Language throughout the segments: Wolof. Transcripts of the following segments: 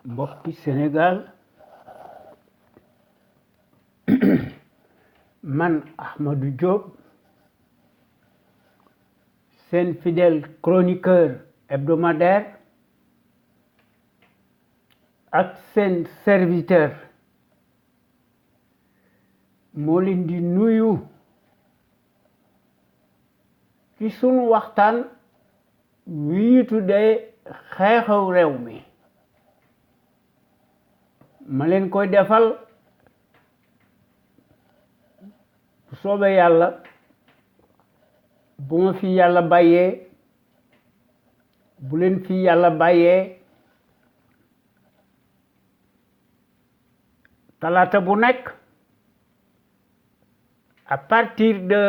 mbokki Sénégal man Ahmadou Diop seen fidèle chroniqueur hebdomadaire ak seen serviteur moo leen di nuyu ci sunu waxtaan wi ñu tuddee xew-xew réew mi ma leen koy defal bu soobee yàlla bu ma fi yàlla bàyyee bu leen fi yàlla bàyyee talaata bu nekk à partir de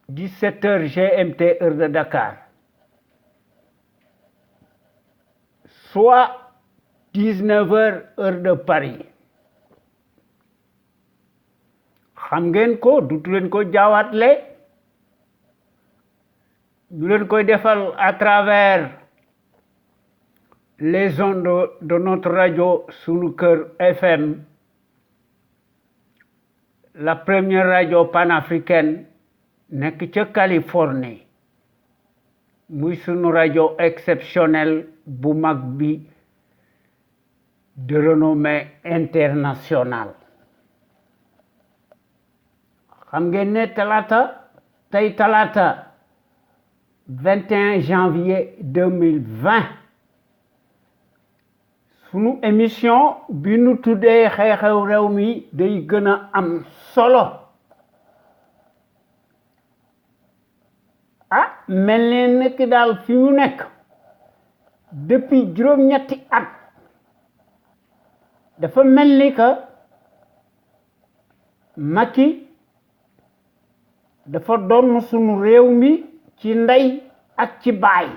17h GMT heure de Dakar soit 19h heure de Paris xam ngeen ko dutu leen ko jaawaatle ñu leen koy defal à travers les ondes de notre radio Sunu Kër FM, la première radio panafricaine nekk ca Californie muy sunu radio exceptionnelle bu mag bi de renommée internationale. xam ngeen ne tey talaata 21 janvier 2020 sunu émission bi nu tuddee xew-xew réew mi day gën a am solo mel ne nekk daal fi mu nekk depuis juróom-ñetti at dafa mel ni que Macky dafa doon sunu réew mi ci ndey ak ci baay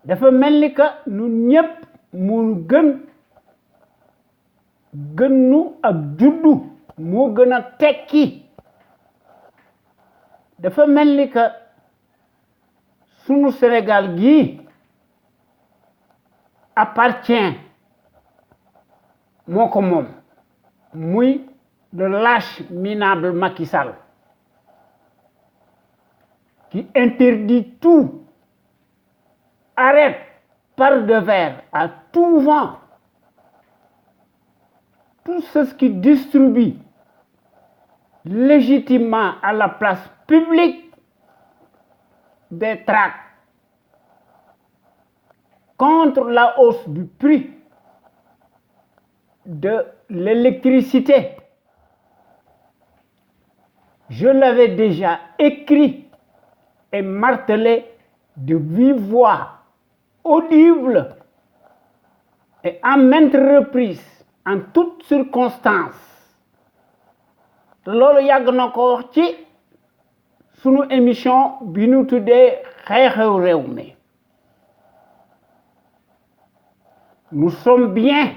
dafa mel ni que ñun ñépp mu gën nu ak juddu moo gën a tekki dafa mel ni que sunu Sénégal gii appartient moo ko moom muy le lâche minable Macky Sall qui interdit tout, arrête par devers à tout vent tout ce qui distribue légitimement à la place publique des tracts contre la hausse du prix de l'électricité. Je l'avais déjà écrit et martelé de vive voix, audible et à maintes reprises, en toutes circonstances. loolu yàgg na ko wax ci sunu émission bi nu tuddee xew-xew réew mi. Nous sommes bien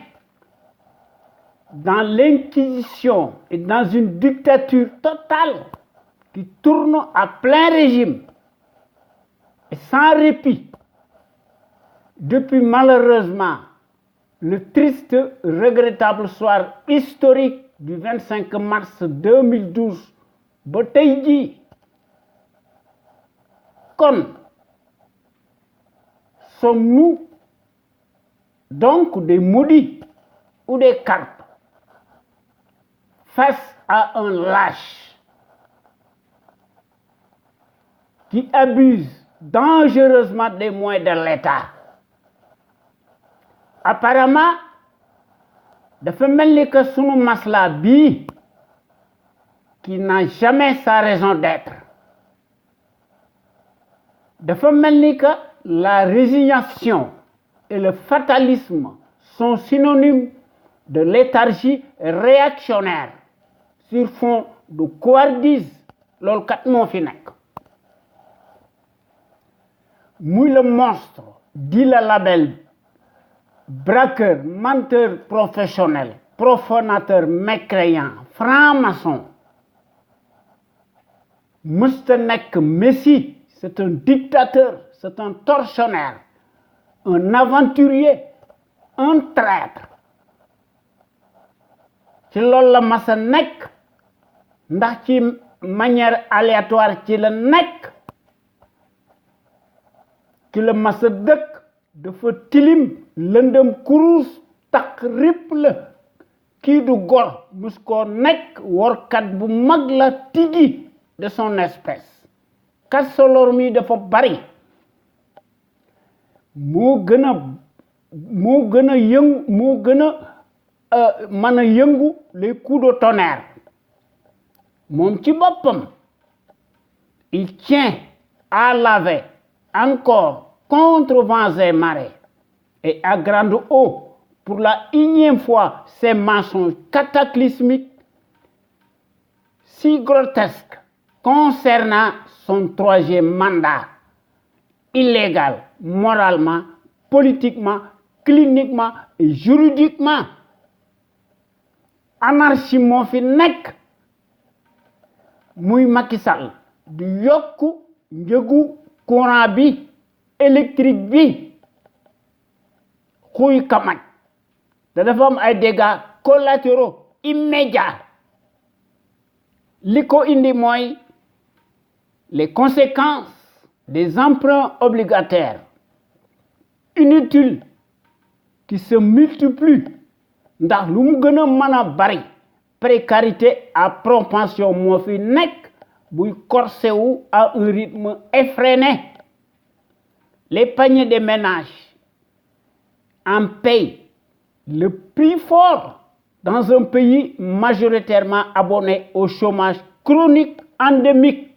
dans l'inquisition et dans une dictature totale qui tourne à plein régime et sans répit depuis malheureusement le triste, regrettable soir historique du 25 mars 2012 ba tey jii. Kon sommes-nous donc des maudits ou des carpes face à un lâche qui abuse dangereusement des moyens de l'État? Apparemment dafa mel ni que sunu masla bii qui n'a jamais sa raison d'être dafa mel ni que la résignation et le fatalisme sont synonymes de léthargie réactionnaire sur fond de couardise. Loolu kat moo fi nekk muy le monstre dit le label braqueur, menteur professionnel, profanateur, mécréant, franc-maçon mësta nekk messie. C'est un dictateur, c'est un tortionnaire un aventurier, un traître. ci loolu la masa nekk ndax ci manière aléatoire ci la nekk ci la masa dëkk dafa tilim lëndëm kurus tak rip la kii du gor mus koo nekk workat bu mag la tigi de son espèce Kasolor mi dafa bari moo gën a yëngu moo gën a mën a yëngu les coups de tonnerre moom ci boppam il tient à laver encore contre vents et marées et à grande eau pour la énième fois ces mensonges cataclysmiques si grotesques concernant son troisième mandat illégal moralement, politiquement, cliniquement et juridiquement. Anarchie moo fi nekk muy Macky Sall di yokku njëgu courant bi électrique bi xuy kamaj da dafa am ay dégâts collatéraux immédiats li ko indi mooy les conséquences des emprunts obligataires inutiles qui se multiplient ndax lu mu gën a mën a bari précarité à propension moo fi nekk buy corsé wu à un rythme effréné les paniers des ménages en payent le prix fort dans un pays majoritairement abonné au chômage chronique endémique.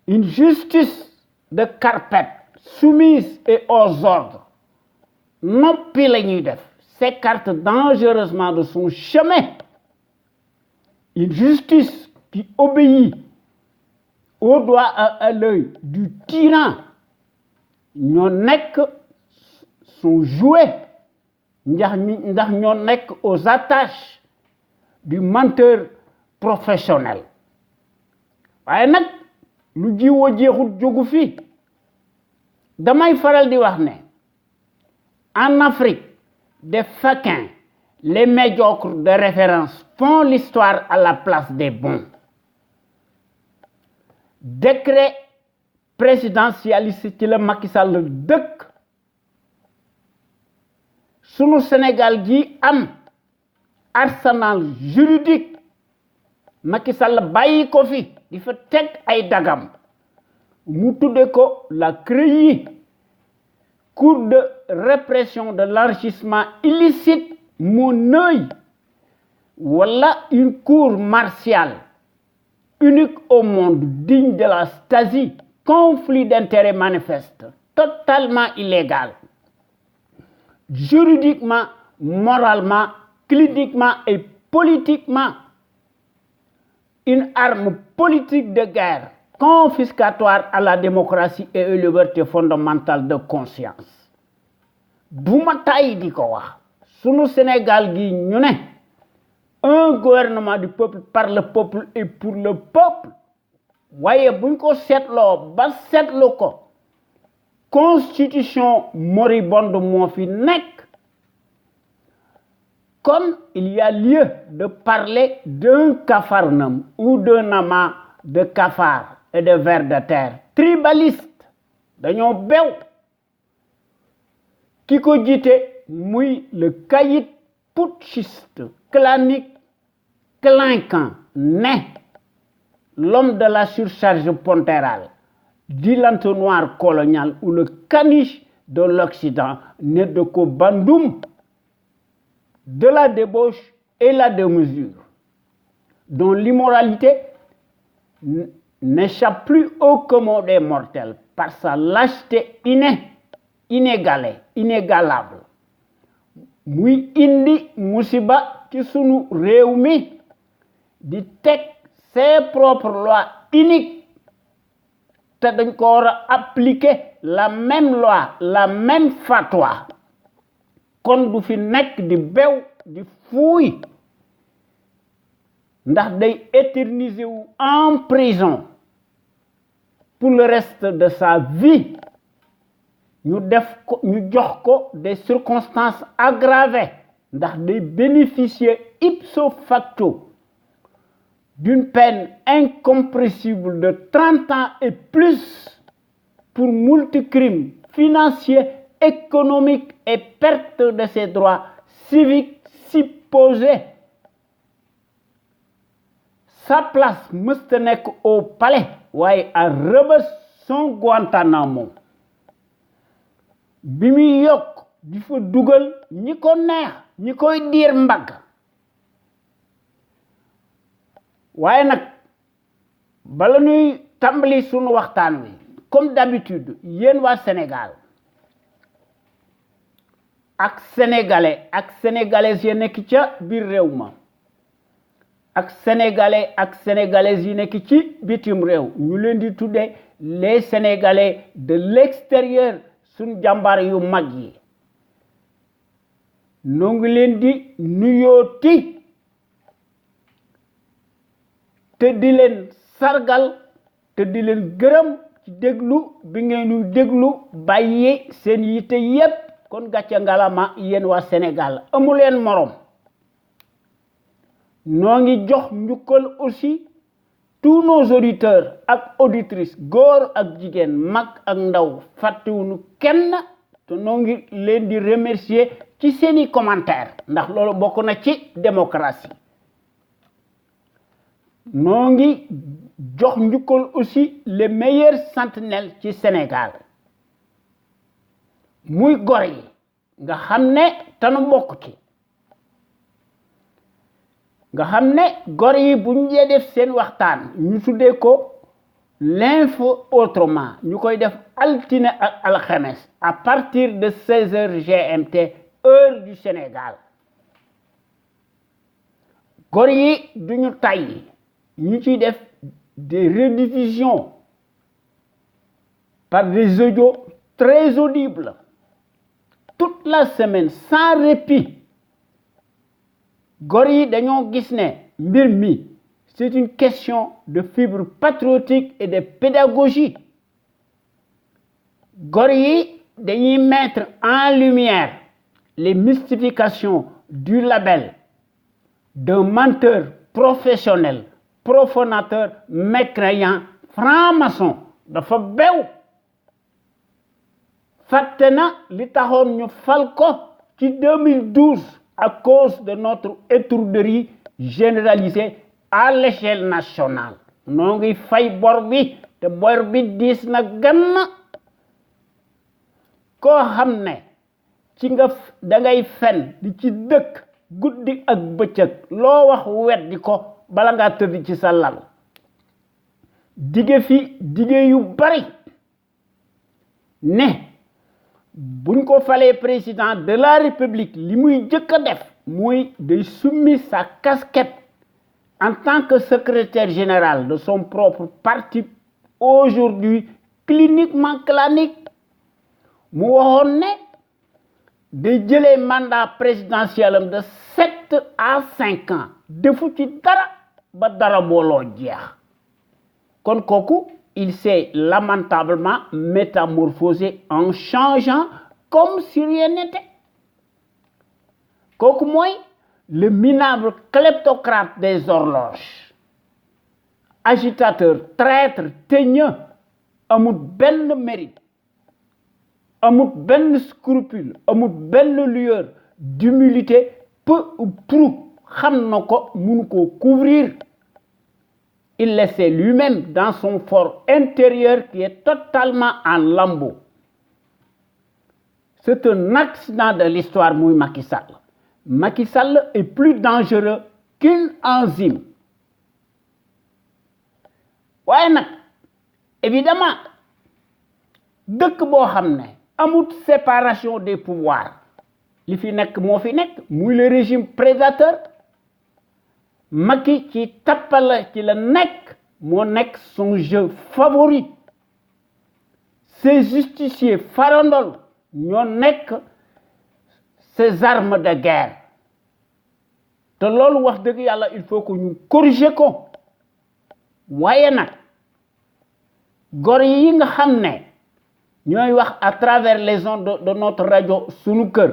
Une justice de carpette soumise et aux ordres noppi la ñuy def s'écarte dangereusement de son chemin. Une justice qui obéit au doigt à l'œil du tyran ñoo nekk son jouet ndax ñoo nekk aux attaches du menteur professionnel waaye nag lu jiwoo jeexut jógu fi damay faral di wax ne en Afrique des faquins les médiocres de référence font l'histoire à la place des bons. Décret présidentialiste ci la Macky Sall dëkk sunu Sénégal gi am arsenal juridique Macky Sall bàyyi ko fi di fa teg ay dagam mu tudde ko la CREI, Cour de répression de l'enrichissement illicite mon œil voilà une cour martiale unique au monde digne de la Stasi, conflit d'intérêts manifeste totalement illégal juridiquement, moralement, cliniquement et politiquement une arme politique de guerre confiscatoire à la démocratie et aux libertés fondamentales de conscience. Duma tay di ko wax sunu Sénégal gi ñu ne un gouvernement du peuple par le peuple et pour le peuple waaye buñ ko seetloo ba seetlu ko constitution moribonde moo fi nekk comme il y a lieu de parler d'un capharnaüm ou d'un amas de cafards et de vers de terre tribaliste dañoo bew ki ko jiite muy le caïd putschiste clanique clinquant né l'homme de la surcharge pontérale dit l'entonnoir colonial ou le caniche de l'Occident né de ko Bandoum de la débauche et la démesure dont l'immoralité n'échappe plus au commun des mortels par sa lâcheté inégalable muy indi musiba ci sunu réew mi di teg ses propres lois uniques te dañ ko war a appliquer la même loi la même fatwa kon du fi nekk di bew di fuuy ndax day éterniser wu en prison pour le reste de sa vie ñu jox ko des circonstances aggravées ndax day bénéficier ipso facto d'une peine incompressible de 30 ans et plus pour multicrimes financiers, économiques et perte de ses droits civiques supposés. Sa place mësta nekk au palais waaye à Rebeuss son Guantanamo bi muy yokk di fa dugal ñi ko neex ñi koy diir mbagg waaye nag bala ñuy tàmbali sunu waxtaan wi comme d'habitude yéen waa Sénégal ak sénégalais ak sénégalaises yi nekk ca biir réew ma ak sénégalais ak sénégalaises yi nekk ci bitim réew ñu leen di tuddee les sénégalais de l'extérieur suñ jàmbaar yu mag yi noo ngi leen di nuyooti te di leen sargal te di leen gërëm ci déglu bi ngeen ñu déglu bàyyi seen yite yépp kon gàcce ngalama yéen waa Sénégal amu leen morom noo ngi jox njukkal aussi tous nos auditeurs ak auditrices góor ak jigéen mag ak ndaw fàttewuñu kenn te noo ngi leen di remercier ci seeni commentaire ndax loolu bokk na ci démocratie noo ngi jox njukkal aussi les meilleurs sentinelles ci Sénégal muy gor yi nga xam ne tanu bokk ci nga xam ne gor yi bu ñu dee def seen waxtaan ñu tuddee ko l'info autrement ñu koy def altine ak alxames à partir de 16h GMT heure du Sénégal gor yi duñu tàyyi ñu ciy def des rediffusions par des audios très audibles toute la semaine sans répit gor yi dañoo gis ne mbir mi c'est une question de fibre patriotique et de pédagogie gor yi dañuy mettre en lumière les mystifications du label d'un menteur professionnel profanateur mécréant franc-maçon dafa bew fàtte na li taxoon ñu fal ko ci 2012 à cause de notre étourderie généralisée à l'échelle nationale noo ngi fay bor bi te bor bi diis na gann koo xam ne ci nga dangay fen di ci dëkk guddi ak bëccëg loo wax weddi ko bala ngaa tëdd ci sa lal dige fi dige yu bari ne buñ ko falee président de la République li muy jëkk a def muy de summi sa casquette en tant que secrétaire général de son propre parti aujourd'hui cliniquement clanique mu waxoon ne day jëlee mandat présidentiel am de 7 à 5 ans defu ci dara ba dara booloo jeex kon kooku il s'est lamentablement métamorphosé en changeant comme si rien n'était kooku mooy le minable kleptocrate des horloges agitateur traître teigneux amul benn mérite amul benn scrupule amul benn lueur d'humilité peu ou prou xam na ko mënu ko couvrir il laissait lui-même dans son fort intérieur qui est totalement en lambeaux. C'est un accident de l'histoire muy Macky Sall. Macky Sall est plus dangereux qu'une enzyme. waaye nag évidemment dëkk boo xam ne amut séparation des pouvoirs li fi nekk moo fi nekk muy le régime prédateur Macky ci tappale ci la nekk moo nekk son jeu favori ces justiciers farandoles ñoo nekk ces armes de guerre te loolu wax dëgg yàlla il faut que ñu corriger ko waaye nag gor yi nga xam ne ñooy wax à travers les ondes de notre radio sunu kër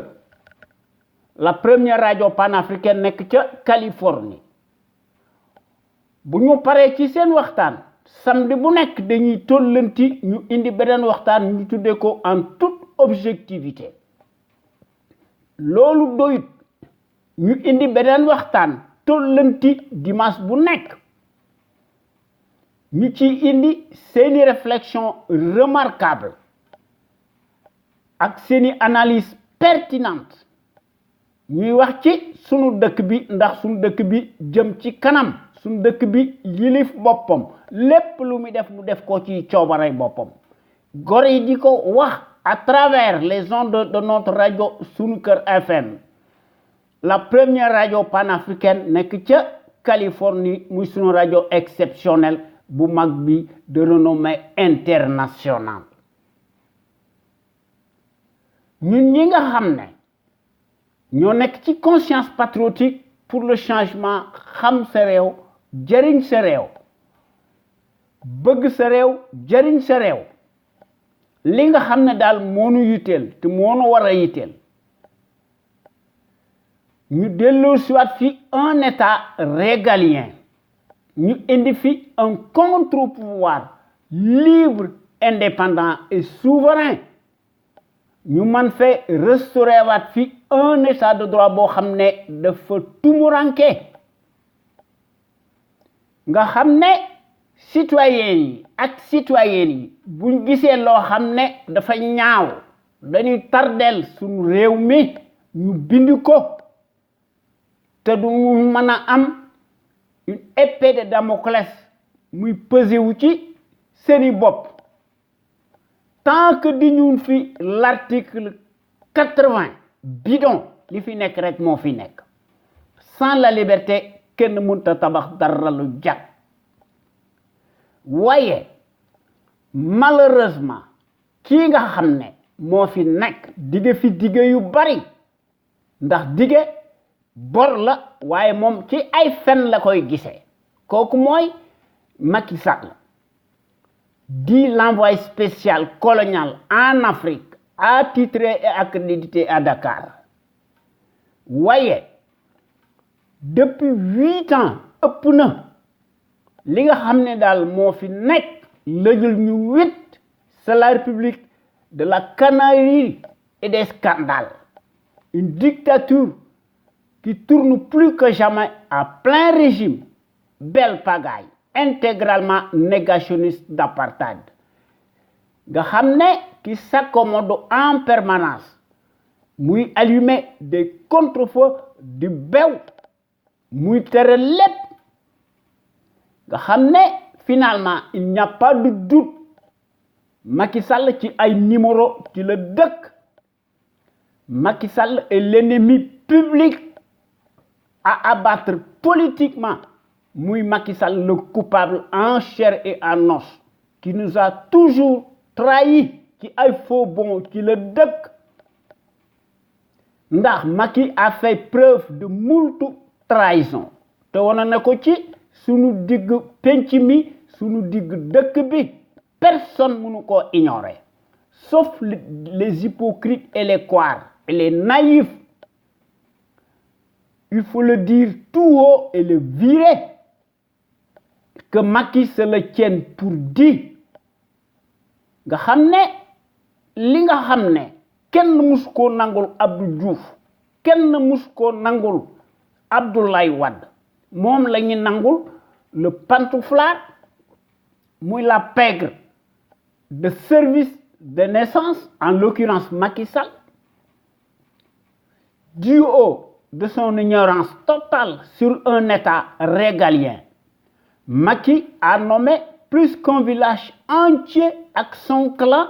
la première radio panafricaine nekk ca Californie bu ñu paree ci seen waxtaan samedi bu nekk dañuy tollanti ñu indi beneen waxtaan ñu tuddee ko en toute objectivité loolu doyut ñu indi beneen waxtaan tollanti dimanche bu nekk ñu ci indi seeni réflexion remarquable ak seeni analyse pertinente ñuy wax ci sunu dëkk bi ndax sunu dëkk bi jëm ci kanam sunu dëkk bi yilif boppam lépp lu muy def ko ci coobaray boppam gor yi di ko wax à travers les ondes de notre radio sunu kër FM la première radio panafricaine nekk ca Californie muy sunu radio exceptionnelle bu mag bi de renommée internationale ñun ñi nga xam ne ñoo nekk ci conscience patriotique pour le changement xam sa réew jëriñ sa réew bëgg sa réew jëriñ sa réew li nga xam ne daal moonu yitteel te moonu war a yitteel ñu delloo siwaat fi un état régalien ñu indi fi un contre-pouvoir libre indépendant et souverain ñu man fee restaurer waat fi un état de droit boo xam ne dafa tumuranke nga xam ne citoyens yi ak citoyennes yi buñ gisee loo xam ne dafa ñaaw dañuy tardel suñu réew mi ñu bind ko te du mën a am une épée de Damoclès muy peser wu ci seeni bopp tant que di ñun fi l'article 80 bidon li fi nekk rek moo fi nekk sans la liberté kenn mënta tabax dara lu jag waaye malheureusement kii nga xam ne moo fi nekk dige fi dige yu bari ndax dige bor la waaye moom ci ay fen la koy gisee kooku mooy Macky Sall dit l'envoyé spécial colonial en Afrique attitré et accrédité à Dakar waaye depuis 8 ans ëpp na li nga xam ne daal moo fi nekk lëjul ñu wit c'est la République de la canaillerie et des scandales une dictature qui tourne plus que jamais à plein régime belle pagaille intégralement négationniste d'apartheid nga xam ne qui s'accommode en permanence muy allumer des contre-feux du bew muy tere lépp nga xam ne finalement il n'y a pas de doute Macky Sall ci ay numéro ci la dëkk Macky Sall est l'ennemi public à abattre politiquement muy Macky Sall le coupable en chair et en os qui nous a toujours trahi ci ay faux bons ci la dëkk ndax Macky a fait preuve de moult trahison te wane na ko ci sunu digg penc mi sunu digg dëkk bi personne mënu ko ignorer sauf les hypocrites et les couards et les naïfs il faut le dire tout haut et le virer que Macky se le tienne pour dit nga xam ne li nga xam ne kenn mus koo nangul Abdou Diouf kenn mus koo nangul Abdoulaye Wade moom la ñu nangul le pantouflard muy la pègre de service de naissance en l'occurrence Macky Sall du haut de son ignorance totale sur un état régalien Macky a nommé plus qu'un village entier ak son clan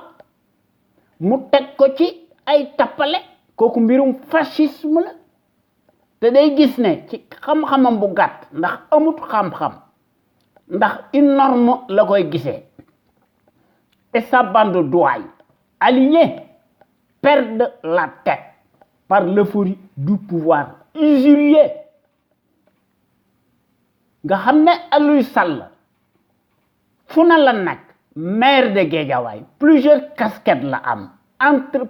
mu teg ko ci ay tappale kooku mbirum fascisme la te day gis ne ci xam-xamam bu gàtt ndax amut xam-xam ndax une norme la koy gisee et sa bande d'ouailles alignés perdent la tête par l'euphorie du pouvoir usurier nga xam ne Aliou Sall fu na la nekk maire de Guédiawaye plusieurs casquettes la am entre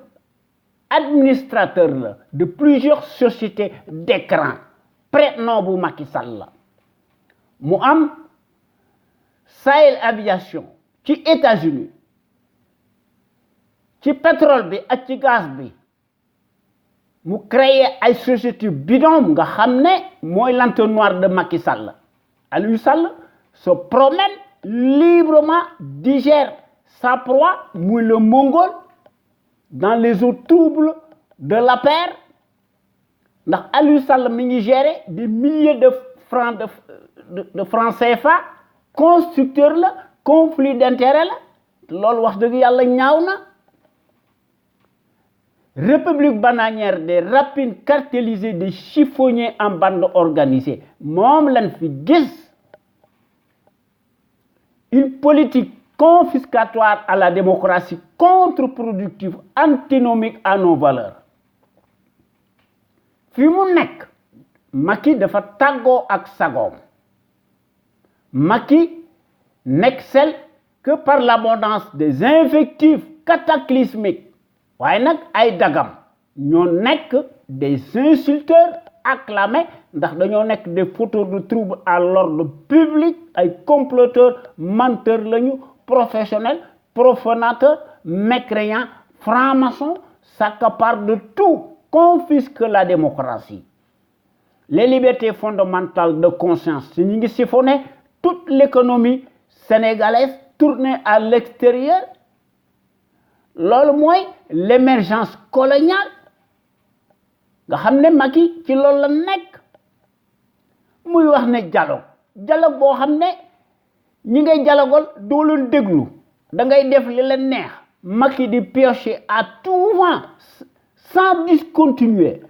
administrateur de plusieurs sociétés d'écran prête-nom bu Macky Sall la mu am Sahel Aviation ci États-Unis ci pétrole bi ak ci gaz bi mu créé ay société bidon nga xam ne mooy l'entonnoir de Macky Sall Aliou Sall se promène librement, digère sa proie, muy le Mongol, dans les eaux troubles de la paire. Ndax Aliou Sall mi ngi gérer des milliers de francs de francs CFA, constructeur la, conflit d'intérêt la, loolu wax dëgg yàlla ñaaw na. République bananière des rapines cartélisées des chiffonniers en bande organisée moom lañ fi gis. Une politique confiscatoire à la démocratie, contre-productive, antinomique à nos valeurs. Fi mu nekk Macky dafa tàggoo ak sagoom. Macky n'excelle que par l'abondance des invectives cataclysmiques. waaye nag ay dagam ñoo nekk des insulteurs acclamés ndax dañoo nekk des fauteurs de troubles à l'ordre public ay comploteurs menteurs lañu professionnels profanateurs mécréants francs-maçons s'accaparent de tout confisquent la démocratie les libertés fondamentales de conscience si ñu ngi siphonner toute l'économie sénégalaise tournée à l'extérieur loolu mooy l'émergence coloniale nga xam ne Macky ci loolu la nekk muy wax ne dialogue boo xam ne ñi ngay dialogal doo leen déglu da ngay def li leen neex Macky di piocher à tout vent sans discontinuer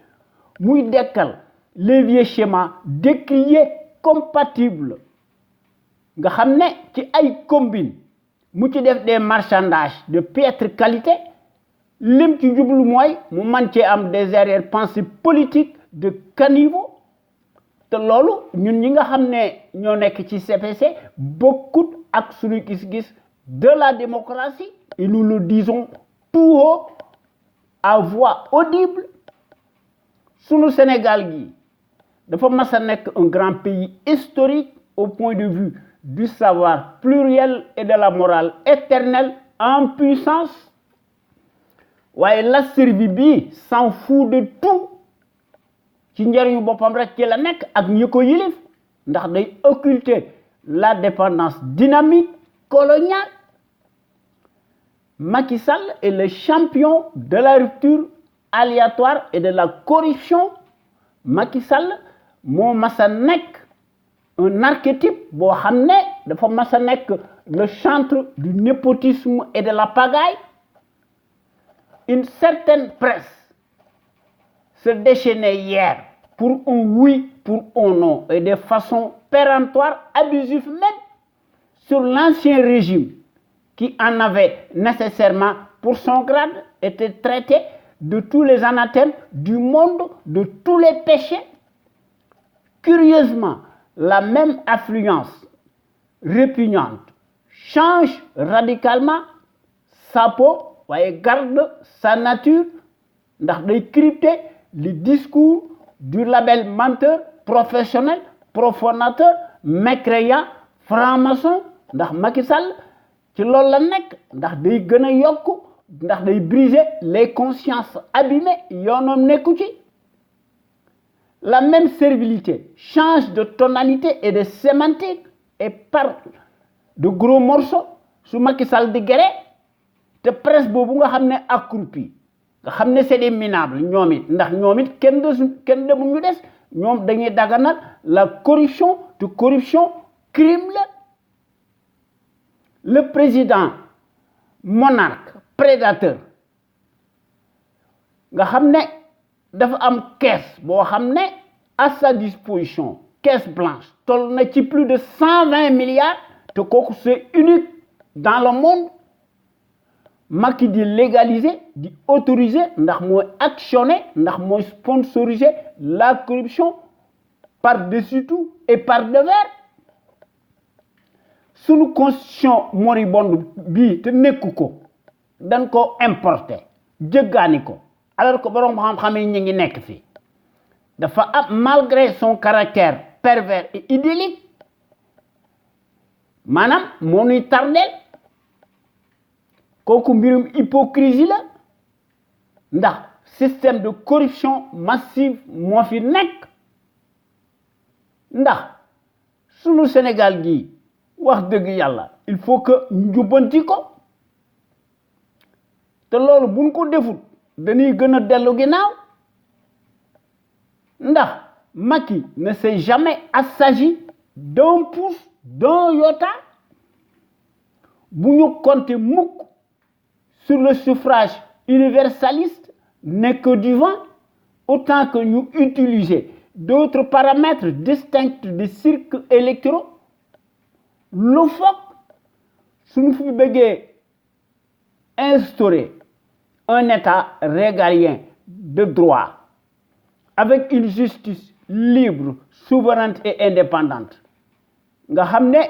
muy dekkal les vieux schémas décriés compatibles nga xam ne ci ay combine mu ci def des marchandages de piètre qualité lim ci jublu mooy mu man cee am des arrière-pensées politiques de caniveau te loolu ñun ñi nga xam ne ñoo nekk ci CPC bokkut ak suñu gis-gis de la démocratie et nous le disons tout haut à voix audible sunu Sénégal gi dafa mas a nekk un grand pays historique au point de vue du savoir pluriel et de la morale éternelle en puissance waaye la Serbie bi s'en fout de tout ci njariñu boppam rek ci la nekk ak ñi ko yilif ndax day occulter la dépendance dynamique coloniale Macky Sall est le champion de la rupture aléatoire et de la corruption Macky Sall moo mas a nekk un archétype boo xam ne dafa mas a nekk le chantre du népotisme et de la pagaille une certaine presse se déchaînait hier pour un oui, pour un non et de façon péremptoire, abusive même sur l'ancien régime qui en avait nécessairement pour son grade était traité de tous les anathèmes du monde, de tous les péchés. Curieusement, la même affluence répugnante change radicalement sa peau, waaye garde sa nature ndax day crypter les discours du label menteur professionnel profanateur mécréant franc-maçon ndax Macky Sall ci loolu la nekk ndax day gën a yokk ndax day briser les consciences abîmées yoonam nekku ci. La même servilité change de tonalité et de sémantique et parle de gros morceaux su Macky Sall di géré te presse boobu nga xam ne accroupi nga xam ne c'est des minables ñoom it ndax ñoom it kenn demul ñu des ñoom dañuy daganal la corruption te corruption crime la. Le président monarque prédateur nga xam ne dafa am caisse boo xam ne à sa disposition caisse blanche toll na ci plus de 120 milliards te kooku c'est unique dans le monde Macky di légaliser di autoriser ndax mooy actionner ndax mooy sponsoriser la corruption par-dessus tout et par devers sunu constitution moribonde bi te nekku ko dañ ko importer jëggaani ko alors que borom xam-xam yi ñi ngi nekk fi dafa am malgré son caractère pervers et idyllique manam moo nuy tardel kooku mbirum hypocrisie la ndax système de corruption massive moo fi nekk ndax sunu Sénégal gi wax dëgg yàlla il faut que njubbanti ko te loolu buñ ko defut dañuy gën a dellu ginnaaw ndax Macky ne s'est jamais assagi d'un pouce d'un iota bu ñu compter mukk sur le suffrage universaliste n'est que du vent autant que nous utiliser d'autres paramètres distincts des cirques électoraux lu foog suñu fi bëggee instaurer un état régalien de droit avec une justice libre, souveraine et indépendante nga xam ne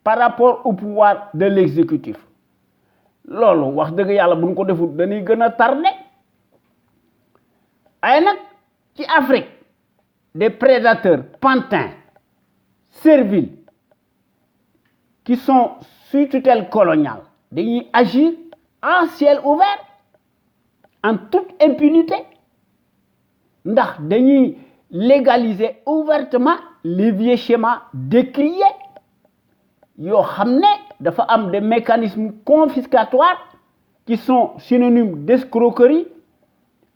par rapport au pouvoir de l'exécutif loolu wax dëgg yàlla buñ ko defut dañuy gën a tardé ay nag ci Afrique des prédateurs pantins serviles qui sont sous tutelle coloniale dañuy agir en ciel ouvert en toute impunité ndax dañuy légaliser ouvertement les vieux schémas décriés yoo xam ne dafa am des mécanismes confiscatoires qui sont synonymes d'escroquerie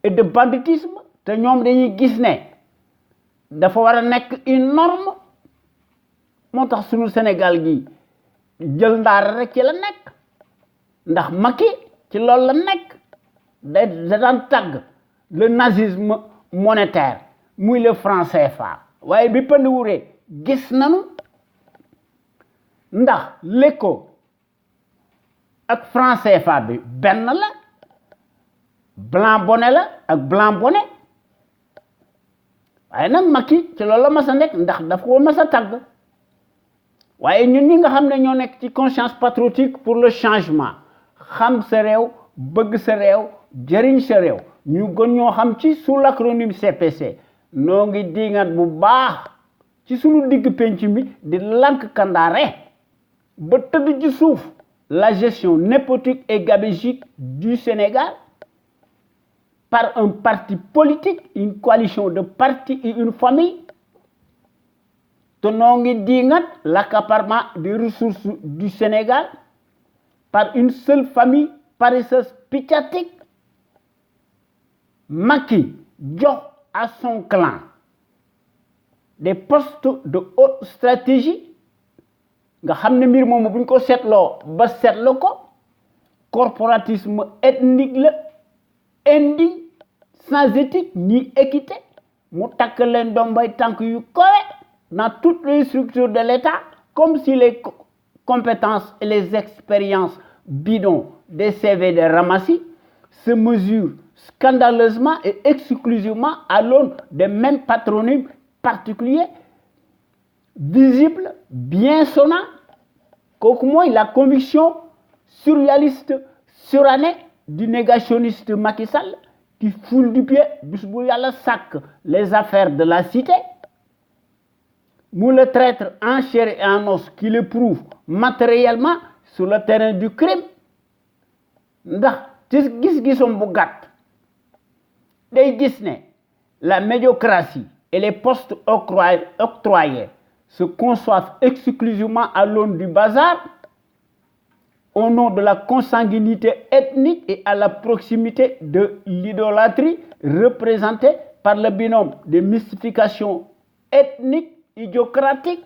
et de banditisme te ñoom dañuy gis ne dafa war a nekk une norme moo tax sunu Sénégal gi jël ndaara rek ci la nekk ndax Macky ci loolu la nekk da daan tàgg le nazisme monétaire muy le franc CFA waaye bi pënd wuree gis nanu ndax l'éco ak franc CFA bi benn la blanc bonnet la ak blanc bonnet waaye nag Macky ci loolu la mas a nekk ndax daf ko mas a tàgg waaye ñun ñi nga xam ne ñoo nekk ci conscience patriotique pour le changement xam sa réew bëgg sa réew jëriñ sa réew ñu gën ñoo xam ci sous l'acronyme CPC noo ngi dingat bu baax ci sunu digg penc mi di lank kandaare ba tëdd ci suuf la gestion népotique et gabégique du Sénégal par un parti politique, une coalition de partis et une famille te noo ngi dingat l'accaparement des ressources du Sénégal par une seule famille paresseuse piccatique Macky jox à son clan des postes de haute stratégie nga xam ne mbir moomu buñ ko seetloo ba seetlu ko corporatisme ethnique la indigne sans éthique ni équité mu takk leen dombay tànk yu kowe dans toutes les structures de l'État comme si les compétences et les expériences bidons des CV de Ramassi se mesurent scandaleusement et exclusivement à l'aune des mêmes patronymes particuliers, visibles, bien sonnants, kooku mooy la conviction surréaliste surannée du négationniste Macky Sall qui foule du pied bis bu yàlla sàkk les affaires de la cité mu le traître en chair et en os qui le prouve matériellement sur le terrain du crime ndax ci gis-gisom bu gàtt day gis ne la médiocratie et les postes octroyés se conçoivent exclusivement à l'aune du bazar au nom de la consanguinité ethnique et à la proximité de l'idolâtrie représentée par le binôme des mystifications ethniques idiocratiques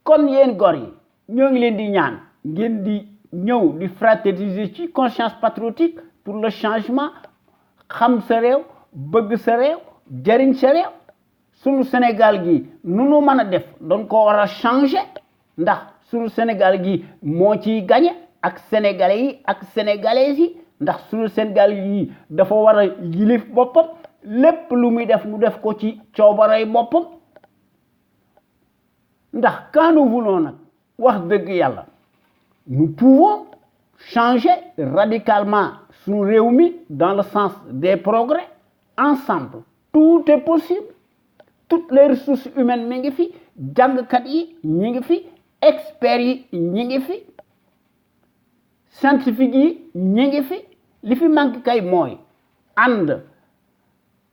kon yéen gor yi ñoo ngi leen di ñaan ngeen di ñëw di fraterniser ci conscience patriotique pour le changement xam sa réew bëgg sa réew jariñ sa réew sunu Sénégal gi nu nu mën a def doon ko war a changer ndax sunu Sénégal gi moo ciy gagné ak sénégalais yi ak sénégalaises yi ndax sunu Sénégal yi dafa war a yilif boppam lépp lu muy def mu def ko ci coobaray boppam ndax quand nous voulons nag wax dëgg yàlla nous pouvons changer radicalement suñu réew mi dans le sens des progrès ensemble tout est possible toutes les ressources humaines mi ngi fi jàngkat yi ñi ngi fi experts yi ñi ngi fi scientifique yi ñi ngi fi li fi manque kay mooy ànd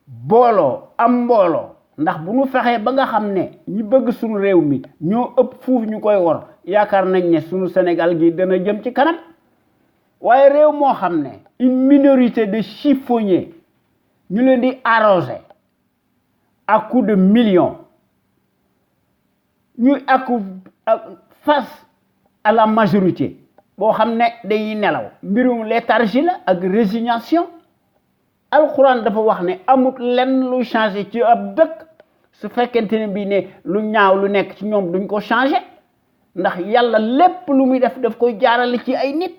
booloo am mbooloo ndax bu ñu fexee ba nga xam ne ñi bëgg suñu réew mi ñoo ëpp fuuf ñu koy wor yaakaar nañ ne suñu Sénégal gi dana jëm ci kanam waaye réew moo xam ne une minorité de chiffonniers ñu leen di arroser à coups de millions ñuy face à la majorité boo xam ne dañuy nelaw mbirum léthargie la ak résignation alxuraan dafa wax ne amut lenn lu changé ci ab dëkk su fekkente ne bii ne lu ñaaw lu nekk ci ñoom duñ ko changé ndax yàlla lépp lu muy daf koy jaarale ci ay nit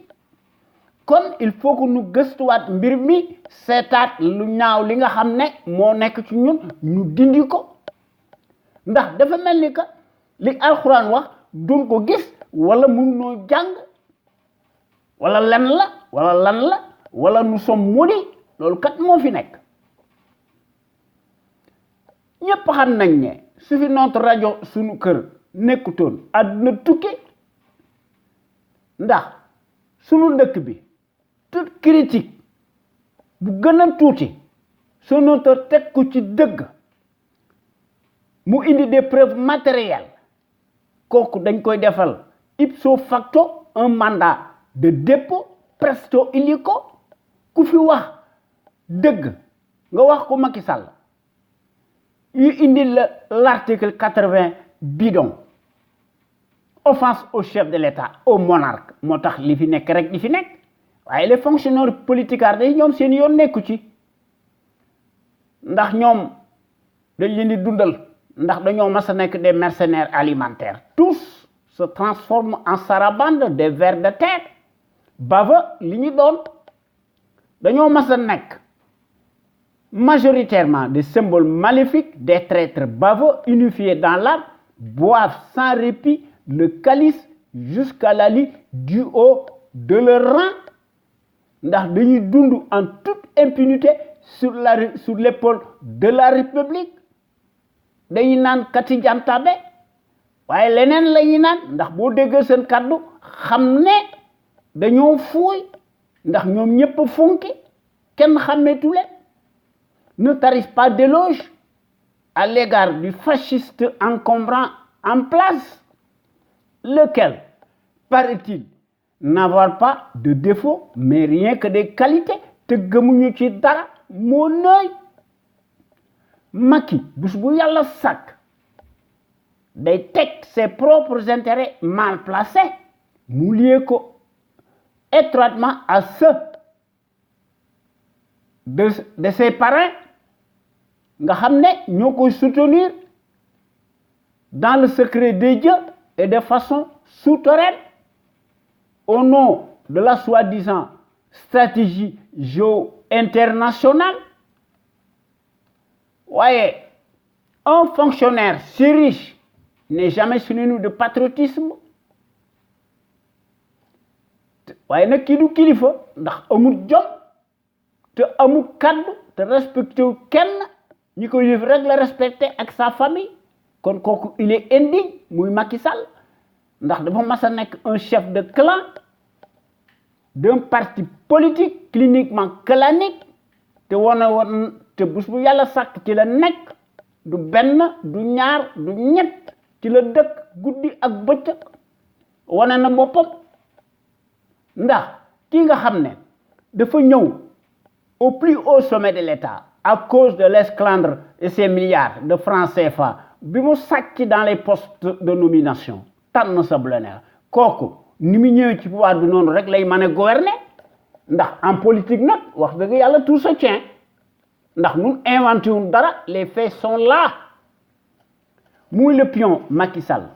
kon il faut que ñu gëstuwaat mbir mi seetaat lu ñaaw li nga xam ne moo nekk ci ñun ñu dindi ko ndax dafa mel ni que li alxuraan wax duñ ko gis wala mënunoo jàng wala lan la wala nous sommes maudits loolu kat moo fi nekk ñëpp xam nañ ne su fi notre rajo suñu kër nekkutoon àdduna tukki ndax suñu dëkk bi toute critique bu gën a tuuti su notre teg ko ci dëgg mu indi des preuves matérielles kooku dañ koy defal ipso facto un mandat de dépôt presto illico ku fi wax dëgg nga wax ko Macky Sall yu indi l'article 80 bidon offense au chef de l'État au monarque moo tax li fi nekk rek li fi nekk waaye les fonctionnaires politiques day ñoom seen yoon nekku ci ndax ñoom dañ leen di dundal ndax dañoo mas a nekk des mercenaires alimentaires tous se transforment en sarabande des vers de terre bava li ñu doon dañoo mas a nekk majoritairement des symboles maléfiques des traîtres baveux unifiés dans l'âme boivent sans répit le calice jusqu'à la lie du haut de leur rang ndax dañuy dund en toute impunité sur l'épaule de la République dañuy naan kati jantabe waaye leneen la ñuy naan ndax boo déggee seen kàddu xam ne dañoo fuuy ndax ñoom ñëpp funki kenn xàmmeetu leen ne tarisse pas d'éloge à l'égard du fasciste encombrant en place lequel paraît-il n'avoir pas de défaut mais rien que des qualités te gëmuñu ci dara moo nooy Macky bés bu yàlla sàkk day teg ses propres intérêts mal placés mu lié ko étroitement à ceux de ses parrains nga xam ne ñoo koy soutenir dans le secret des dieux et de façon souterraine au nom de la soi-disant stratégie géo-internationale. Voyez, un fonctionnaire si riche n'est jamais synonyme de patriotisme. waaye nag kii du kilifa ndax amul jom te amul kaddu te respecté wu kenn ñi koy def rek la respecté ak sa famille kon kooku il est indigne muy Macky Sall ndax dafa mas a nekk un chef de clan d'un parti politique cliniquement clanique te woon te bés bu yàlla sàkk ci la nekk du benn du ñaar du ñett ci la dëkk guddi ak bëccëg wane na boppam ndax ki nga xam ne dafa ñëw au plus haut sommet de l'État à cause de l'esclandre et ses milliards de francs CFA bi mu sàcc dans les postes de nomination tànn sa bu la neex kooku ni mu ñëwee ci pouvoir bi noonu rek lay mën a gouverner ndax en politique nag wax dëgg yàlla tout se tient ndax ñun inventé wuñ dara les faits sont là muy le pion Macky Sall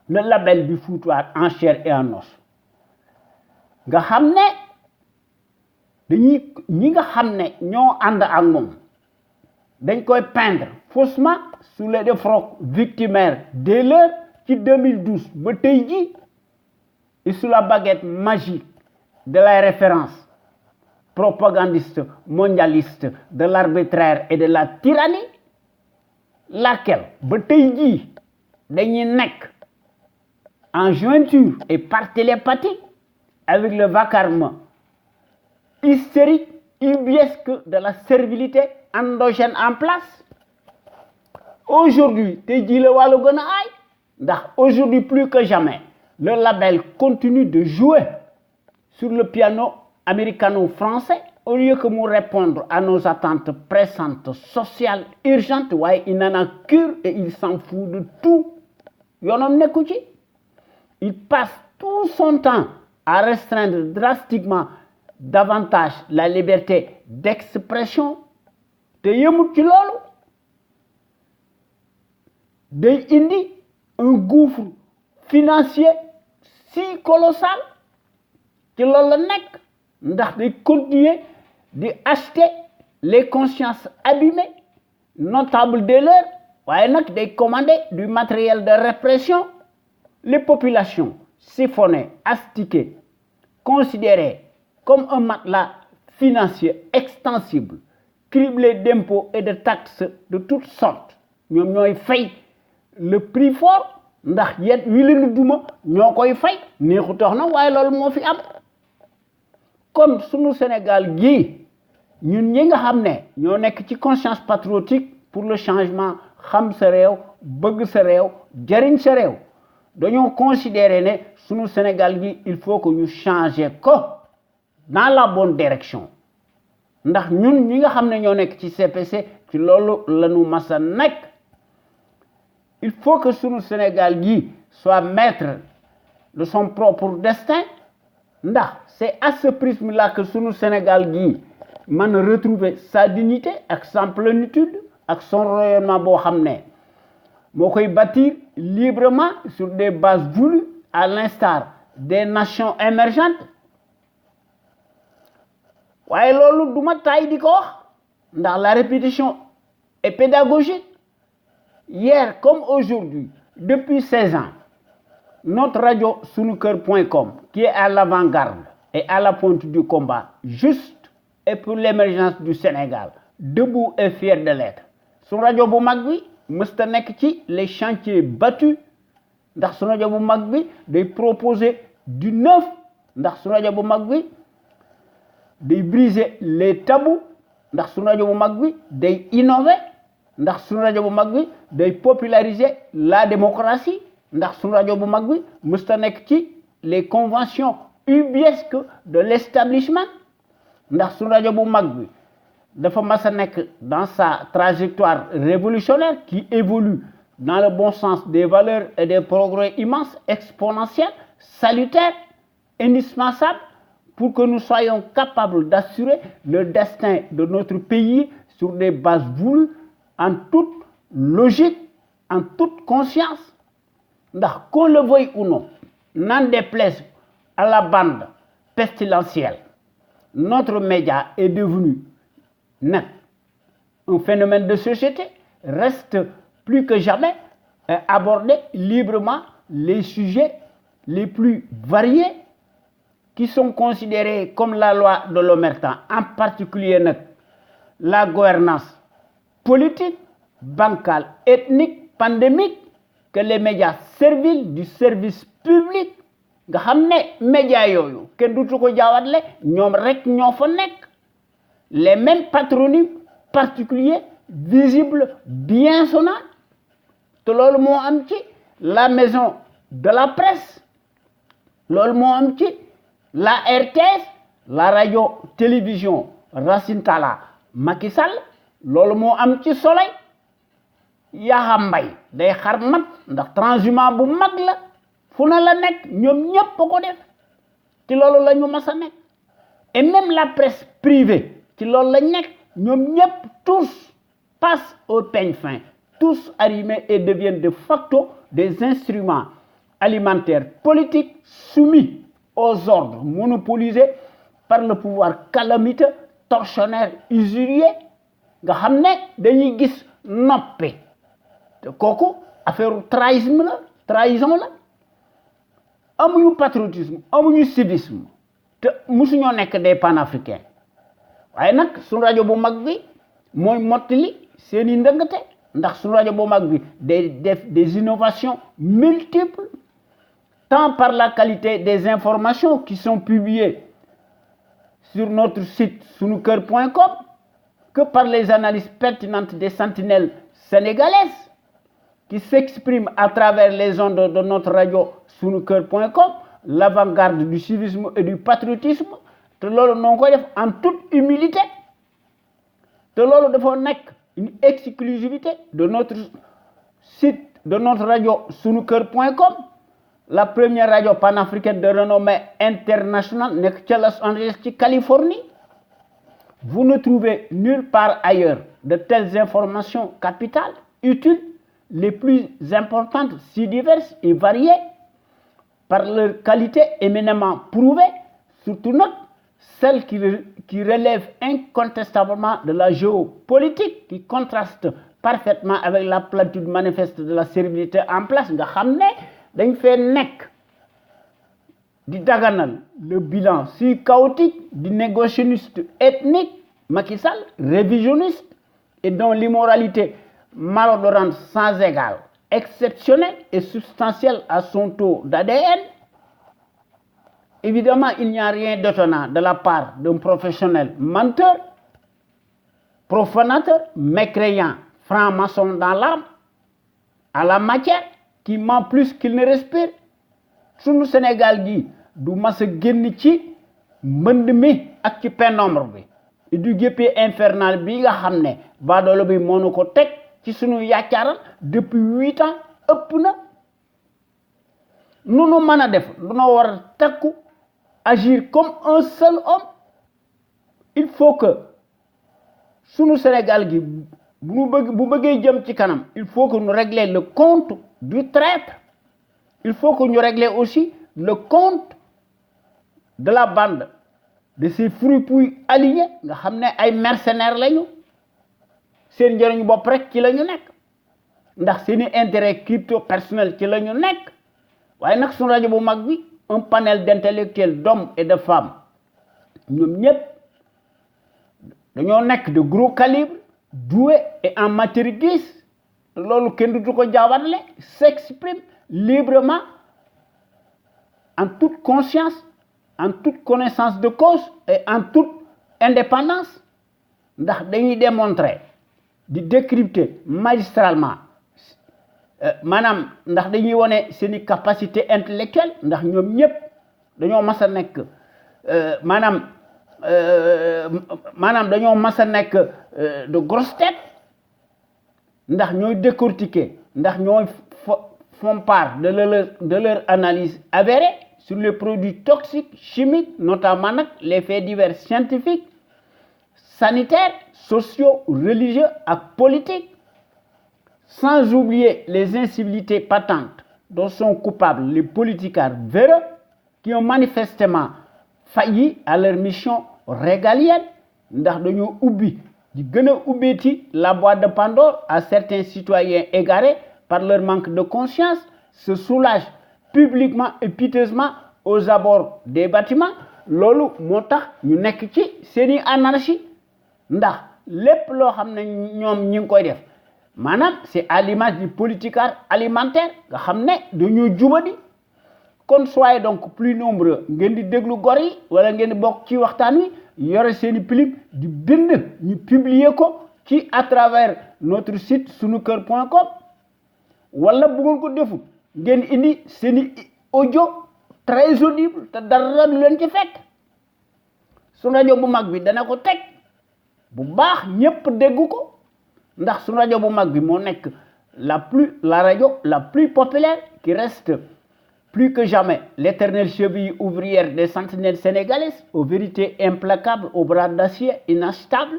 le label du foutoir en chair et en os nga xam ne dañuy ñi nga xam ne ñoo ànd ak moom dañ koy peindre faussement sous les défroques victimaires des leurs ci 2012 ba tey ji et sous la baguette magique de la référence propagandiste mondialiste de l'arbitraire et de la tyrannie, laquelle ba tey ji dañuy nekk en jointure et par télépathie avec le vacarme hystérique, ubuesque de la servilité endogène en place. Aujourd'hui, tey jii la wàllu gën a aay ndax aujourd'hui plus que jamais le label continue de jouer sur le piano américano-français au lieu que nous répondre à nos attentes pressantes, sociales, urgentes. Ouais, il en a cure et il s'en fout de tout. Yoonam nekku ci. Il passe tout son temps à restreindre drastiquement davantage la liberté d'expression. te yemut ci loolu day indi un gouffre financier si colossal ci loolu la nekk ndax day continuer di acheter les consciences abîmées notables de l'heure waaye nag day commander du matériel de répression. Les populations siphonnées, astiquées, considérées comme un matelas financier extensible, criblé d'impôts et de taxes de toutes sortes, ñoom ñooy fay le prix fort ndax yet wi leen duma ñoo koy fay neexu tax na waaye loolu moo fi am. kon sunu Sénégal gii ñun ñi nga xam ne ñoo nekk ci conscience patriotique pour le changement xam sa réew bëgg sa réew jariñ sa réew dañoo considérer ne sunu Sénégal gi il faut que ñu changer ko dans la bonne direction ndax ñun ñi nga xam ne ñoo nekk ci CPC ci loolu la ñu mas a nekk. Il faut que sunu Sénégal gi soit maître de son propre destin ndax c'est à ce prisme-là que sunu Sénégal gi mën a retrouver sa dignité ak sa plénitude ak son rayonnement boo xam ne moo koy bâtir librement sur des bases voulues à l'instar des nations émergentes. waaye loolu duma taay di ko wax ndax la répétition est pédagogique. Hier comme aujourd'hui, depuis 16 ans, notre radio sunuker.com, qui est à l'avant-garde et à la pointe du combat, juste et pour l'émergence du Sénégal, debout et fier de l'être. Son radio bu mag bi mësta nekk ci les chantiers battus ndax son radio bu mag bi day proposer du neuf ndax son radio bu mag bi day briser les tabous ndax son radio bu mag bi day innover ndax sunu rajo bu mag bi day populariser la démocratie ndax sunu rajo bu mag bi mësta nekk ci les conventions ubuesques de l'établissement ndax sunu rajo bu mag bi dafa mas a nekk dans sa trajectoire révolutionnaire qui évolue dans le bon sens des valeurs et des progrès immenses, exponentiels, salutaires, indispensables pour que nous soyons capables d'assurer le destin de notre pays sur des bases voulues en toute logique, en toute conscience. Ndax qu'on le veuille ou non, n'en déplaise à la bande pestilentielle, notre média est devenu net. Un phénomène de société reste plus que jamais aborder librement les sujets les plus variés qui sont considérés comme la loi de l'omerta, en particulier la gouvernance politique, bancale, ethnique, pandémique, que les médias serviles du service public nga xam ne médias yooyu kenn dutu ko jaawatle ñoom rek ñoo fa nekk les mêmes patronymes particuliers visibles bien sonnants te loolu moo am ci la maison de la presse loolu moo am ci la RTS la radio télévision Racine Talla Macky Sall loolu moo am ci Soleil Yaxa Mbay day xar mat ndax transhumant bu mag la fu na la nekk ñoom ñépp ko def ci loolu la ñu mas a nekk et même la presse privée ci loolu la nekk ñoom ñépp tous passent au peigne fin tous arrimés et deviennent de facto des instruments alimentaires politiques soumis aux ordres monopolisés par le pouvoir calamiteux tortionnaire usurier nga xam ne dañuy gis noppi te kooku affaire trahison la trahison la amuñu patriotisme amuñu civisme te musuñoo nekk des panafricains waaye nag suñu rajo bu mag bi mooy mottali seeni ndëngate ndax suñu rajo bu mag bi day def des innovations multiples tant par la qualité des informations qui sont publiées sur notre site sunuker.com que par les analyses pertinentes des sentinelles sénégalaises qui s'expriment à travers les ondes de notre radio sunuker.com, l'avant-garde du civisme et du patriotisme, te loolu noo koy def en toute humilité te loolu dafa nekk une exclusivité de notre site, de notre radio sunuker.com, la première radio panafricaine de renommée internationale nekk ca Los Angeles ci Californie. Vous ne trouvez nulle part ailleurs de telles informations capitales, utiles, les plus importantes, si diverses et variées, par leur qualité éminemment prouvée, surtout note, celles qui relèvent incontestablement de la géopolitique, qui contraste parfaitement avec la platitude manifeste de la servilité en place. Nga xam ne dañ fee nekk di daganal le bilan si chaotique du négationniste ethnique Macky Sall, révisionniste et dont l'immoralité malodorante sans égale, exceptionnelle et substantielle à son taux d'ADN. Évidemment, il n'y a rien d'étonnant de la part d'un professionnel menteur, profanateur, mécréant, franc-maçon dans l'âme, à la matière, qui ment plus qu'il ne respire. Sunu Sénégal gi du mas a génn ci mbënd mi ak ci pénombre bi et du guéppi infernal bi nga xam ne baadoolo bi moo nu ko teg ci sunu yaccaaral depuis 8 ans ëpp na nu mën a def lu na war a takku agir comme un seul homme. Il faut que sunu Sénégal gi bu bëggee jëm ci kanam, il faut que nous régler le compte du traître. Il faut que nous réglions aussi le compte de la bande, de ces fripouilles alignés, nga xam ne ay mercenaires lañu seen njëriñu bopp rek ci la ñu nekk ndax seeni intérêt crypto personnel ci la ñu nekk waaye nag suñu rajo bu mag bi un panel d'intellectuels, d'hommes et de femmes ñoom ñëpp dañoo nekk de gros calibre, doués et en matière grise loolu kenn du ko jaawale, s'exprime librement, en toute conscience, en toute connaissance de cause et en toute indépendance. Ndax dañuy démontrer, di décrypter magistralement, maanaam ndax dañuy wone seeni capacité intellectuelle ndax ñoom ñëpp dañoo mas a nekk maanaam dañoo mas a nekk de grosses têtes ndax ñooy décortiquer ndax ñooy font part de leur analyse avérée sur les produits toxiques, chimiques, notamment les faits divers scientifiques, sanitaires, sociaux, religieux et politiques, sans oublier les incivilités patentes dont sont coupables les politiciens véreux qui ont manifestement failli à leur mission régalienne ndax dañoo ubbi di gën a ubbeeti la boîte de Pandore à certains citoyens égarés par leur manque de conscience, se soulagent publiquement et piteusement aux abords des bâtiments. Loolu moo tax ñu nekk ci seeni anarchie ndax lépp loo xam ne ñoom ñi ngi koy def maanaam c'est à l'image du politicard alimentaire nga xam ne dañoo jubadi. Kon soyez donc plus nombreux ngeen di déglu gor yi wala ngeen di bokk ci waxtaan wi yore seeni pilim di bind ñu publier ko ci à travers notre site sunuker.com. wala bu ngeen ko deful ngeen indi seeni audio très audible te dara du leen ci fekk su rajo bu mag bi dana ko teg bu baax ñépp dégg ko ndax su rajo bu mag bi moo nekk la radio la plus populaire qui reste plus que jamais l'éternelle cheville ouvrière des sentinelles sénégalaises aux vérités implacables, aux bras d'acier inachetables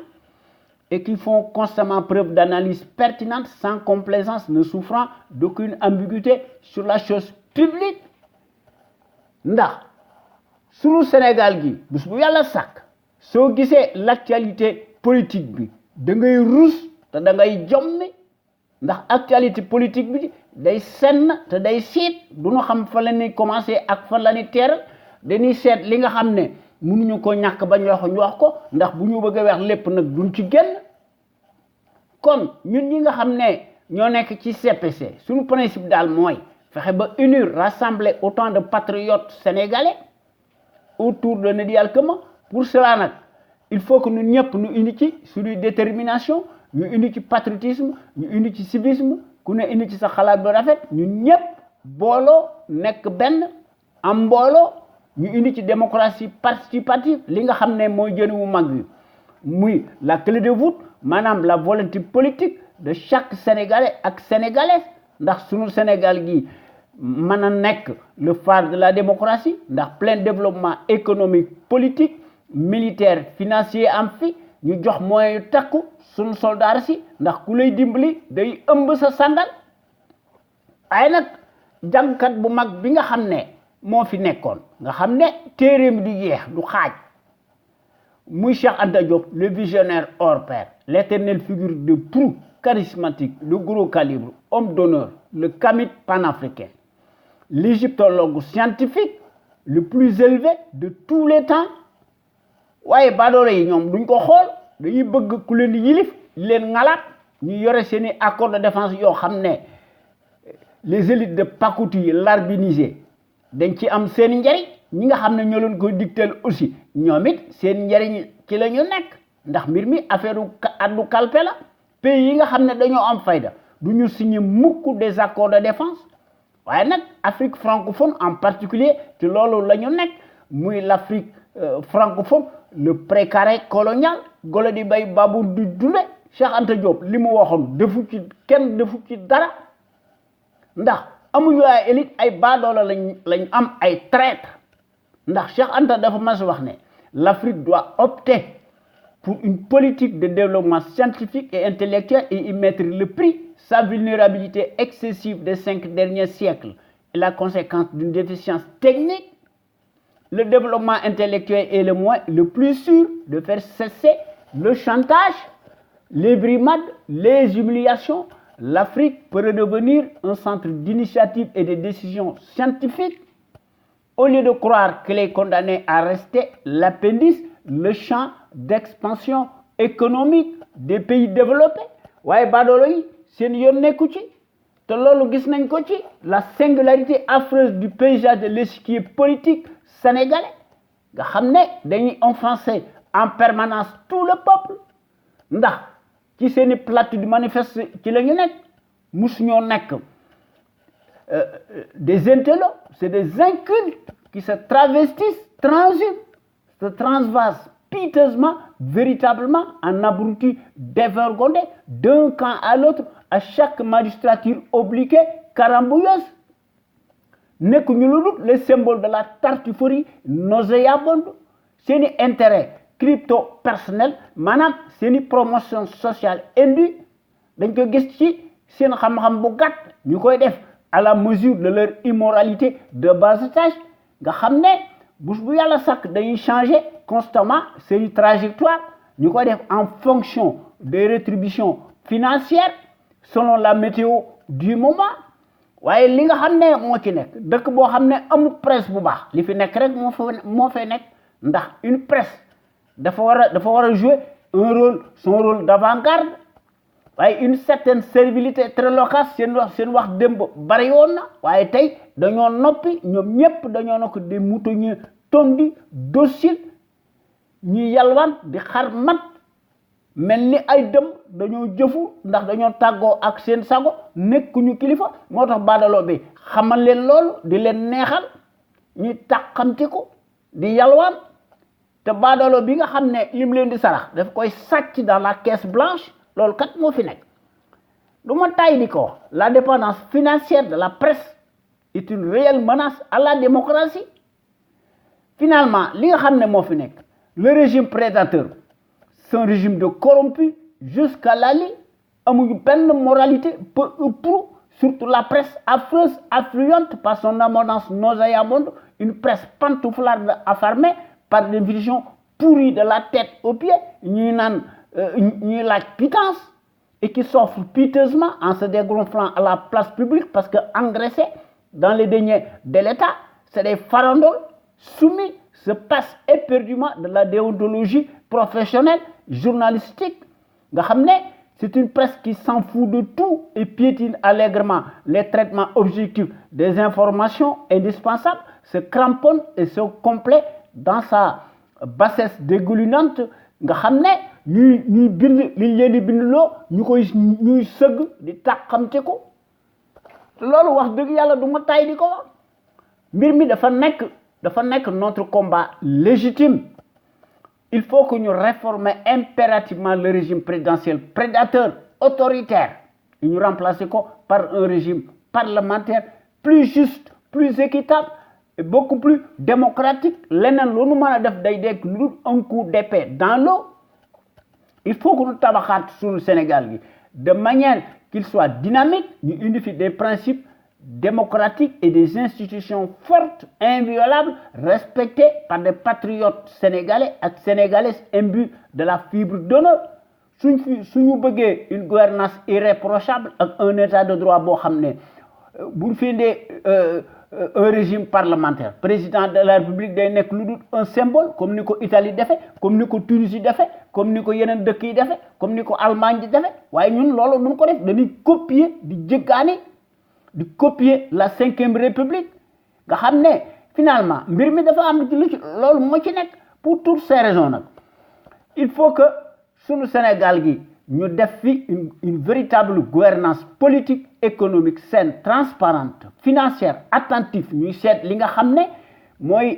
et qui font constamment preuve d'analyse pertinente, sans complaisance, ne souffrant d'aucune ambiguïté sur la chose publique. Ndax sunu Sénégal gi bés bu yàlla sàkk soo gisee l'actualité politique bi da ngay rus te da ngay jommi ndax actualité politique bi day senn te day siit du ñu xam fa la ñuy commencé ak fa la ñuy teeral dañuy seet li nga xam ne mënuñu ko ñàkk bañ wax ñu wax ko ndax bu ñu bëgg a wax lépp nag duñ ci génn kon ñun ñi nga xam ne ñoo nekk ci CPC suñu principe daal mooy fexe ba unir rassembler autant de patriotes sénégalais autour de Ndeye Alkema pour cela nag il faut que ñun ñëpp ñu indi ci suñuy détermination ñu indi ci patriotisme ñu indi ci civisme ku ne indi ci sa xalaat bu rafet ñun ñëpp booloo nekk benn am mbooloo ñu indi ci démocratie participative li nga xam ne mooy jën wu mag bi muy la clé de voûte maanaam la volonté politique de chaque sénégalais ak sénégalaise ndax sunu Sénégal gi mën a nekk le phare de la démocratie ndax plein développement économique politique militaire financier am fi ñu jox moyens yu takku sunu soldat si ndax ku lay dimbali day ëmb sa sandal ay nag jàngkat bu mag bi nga xam ne moo fi nekkoon nga xam ne téeréem du jeex du xaaj muy Cheikh Anta Diop le visionnaire hors pair l'éternelle figure de proue charismatique de gros calibre homme d'honneur le kamit panafricain l'égyptologue scientifique le plus élevé de tous les temps waaye baadoolo yi ñoom duñ ko xool dañuy bëgg ku leen di yilif leen ngalaat ñu yore seeni accord de défense yoo xam ne les élites de Pakouti yi larbinisé dañ ci am seen njariñ ñi nga xam ne ñoo leen koy dictel aussi ñoom it seen njariñ ci la ñu nekk ndax mbir mi affaire addu kalpe la pays yi nga xam ne dañoo am fayda du ñu signé mukk des accords de défense waaye nag Afrique francophone en particulier ci loolu la ñu nekk muy l'Afrique francophone le précaré colonial golo di bay babu du dule Cheikh Anta Diop li mu waxoon defu ci kenn defu ci dara ndax amuñu ay élite ay baadoola lañ am ay traître ndax Cheikh Anta dafa mas wax ne l'Afrique doit opter pour une politique de développement scientifique et intellectuel et y mettre le prix. Sa vulnérabilité excessive des 5 derniers siècles est la conséquence d'une déficience technique. Le développement intellectuel est le moyen le plus sûr de faire cesser le chantage, les brimades, les humiliations. L'Afrique peut redevenir un centre d'initiative et de décision scientifique au lieu de croire qu'elle est condamnée à rester l'appendice, le champ d'expansion économique des pays développés. waaye baadoolo yi seen yoon nekku ci te loolu gis nañ ko ci la singularité affreuse du paysage de l'échiquier politique sénégalais nga xam ne dañuy offenser en permanence tout le peuple ndax ci seeni platitude manifeste ci la ñu nekk musuñoo nekk des intellos c'est des incultes qui se travestissent transhument se transvasent piteusement, véritablement en abrutis dévergondés d'un camp à l'autre à chaque magistrature obliquée carambouilleuse. N'est que les symboles de la tartufferie nauséabonde, c'est un intérêt crypto-personnel, maintenant c'est une promotion sociale indue, donc c'est un xam-xam bu gàtt ñu koy def à la mesure de leur immoralité de bas étage nga xam ne bés bu yàlla sàkk dañuy changer constamment c'est trajectoire ñu koy def en fonction des rétributions financières selon la météo du moment waaye li nga xam ne moo ci nekk dëkk boo xam ne amul presse bu baax li fi nekk rek moo fay nekk ndax une presse dafa war a jouer son rôle d'avant-garde waaye une certaine servilité très locale seen wax démb bari woon na waaye tey dañoo noppi ñoom ñëpp dañoo nekk des moutonniers tondus dociles ñuy yalwaan di xar mat mel ni ay dëm dañoo jëfu ndax dañoo tàggoo ak seen sago nekkuñu kilifa moo tax baadaloo bi xamal leen loolu di leen neexal ñuy tàqamtiku di yalwaan te baadaloo bi nga xam ne lim leen di sarax daf koy sàcc dans la caisse blanche loolu kat moo fi nekk du ma tay di ko la dépendance financière de la presse est une réelle menace à la démocratie finalement li nga xam ne moo fi nekk le régime prédateur c'est un régime de corrompus jusqu'à la lie amuñu benn moralité peu ou prou surtout la presse affreuse affluente par son abondance nauséabonde une presse pantouflarde affamée par des visions pourries de la tête aux pieds ñuy naan ñuy laaj pitance et qui s'offre piteusement en se dégonflant à la place publique parce que engraissés dans les deniers de l'État, c'est des farandoles soumis, se passent éperdument de la déontologie professionnelle, journalistique. C'est une presse qui s'en fout de tout et piétine allègrement les traitements objectifs des informations indispensables, se cramponne et se complaît dans sa bassesse dégoulinante. ñuy bind li leen di bindloo ñuy sëgg di tàqamte ko loolu wax dëgg yàlla du ma tay di ko wax mbir mi dafa nekk notre combat légitime. Il faut que nous réformions impérativement le régime présidentiel prédateur, autoritaire, et nous remplacer par un régime parlementaire plus juste, plus équitable et beaucoup plus démocratique. Un coup d'épée dans l'eau. Il faut que nous travaillions sur le Sénégal de manière qu'il soit dynamique, nous unifions des principes démocratiques et des institutions fortes, inviolables, respectées par des patriotes sénégalais et sénégalaises imbus de la fibre d'honneur. Si nous voulons une gouvernance irréprochable et un état de droit, vous faites un régime parlementaire. Le président de la République est un symbole, comme l'Italie a fait, comme la Tunisie a fait, comme l'Allemagne a fait, comme l'Allemagne a fait. Nous devons copier, de copier la 5e République. Finalement, pour toutes ces raisons, il faut que sur le Sénégal, nous défions une véritable gouvernance politique, économique, saine, transparente, financière, attentive. Nous sommes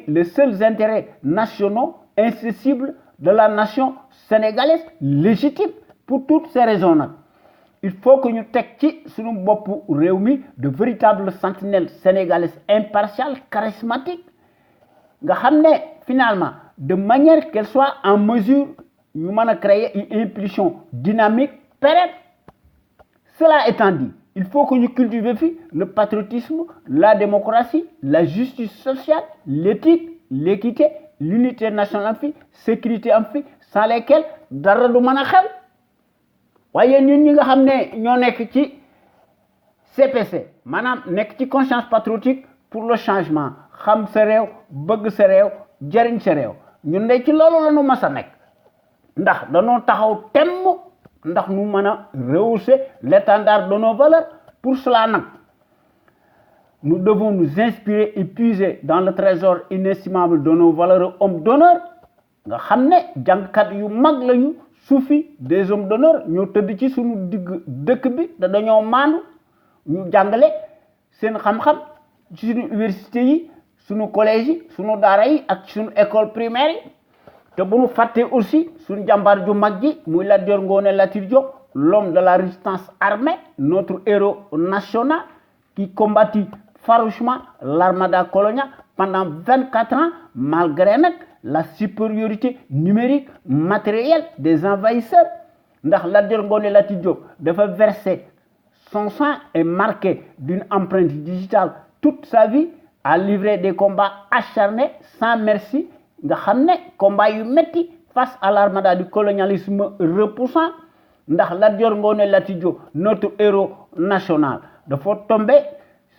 les seuls intérêts nationaux incessibles de la nation sénégalaise légitime pour toutes ces raisons. Il faut que nous ayons sur nous de véritables sentinelles sénégalaises impartiales, charismatiques. Finalement, de manière qu'elles soient en mesure de créer une impulsion dynamique, pérenne. Cela étant dit, il faut que nous cultivions le patriotisme, la démocratie, la justice sociale, l'éthique, l'équité, l'unité nationale, la sécurité, sans lesquelles dara du mën a xew. Waaye ñun ñi nga xam ne ñoo nekk ci CPC maanaam nekk ci conscience patriotique pour le changement xam sa réew bëgg sa réew jariñ sa réew ñun de ci loolu la ñu mas a nekk ndax dañoo taxaw temm ndax ñu mën a rehausser l'étendard de nos valeurs. Pour cela nag nous devons nous inspirer et puiser dans le trésor inestimable de nos valeurs hommes d'honneur nga xam ne jàngkat yu mag lañu soufi des hommes d'honneur ñoo tëdd ci suñu digg dëkk bi te dañoo maandu ñu jàngale seen xam-xam ci suñu université yi suñu collège yi suñu daara yi ak suñu école primaire yi te bu ñu fàttee aussi suñu jàmbaar ju mag ji muy Lat Dior Ngoné Latyr Diop, l'homme de la résistance armée, notre héros national qui combattit farouchement l'armada coloniale pendant 24 ans malgré la supériorité numérique matérielle des envahisseurs. Ndax Lat Dior Ngoné Latyr Diop dafa verser son sang est marqué d'une empreinte digitale toute sa vie, à livrer des combats acharnés sans merci nga xam ne combat yu metti face à l'armada du colonialisme repoussant. Ndax Lat Dior Ngoné Latyr Diop, notre héros national, dafa tomber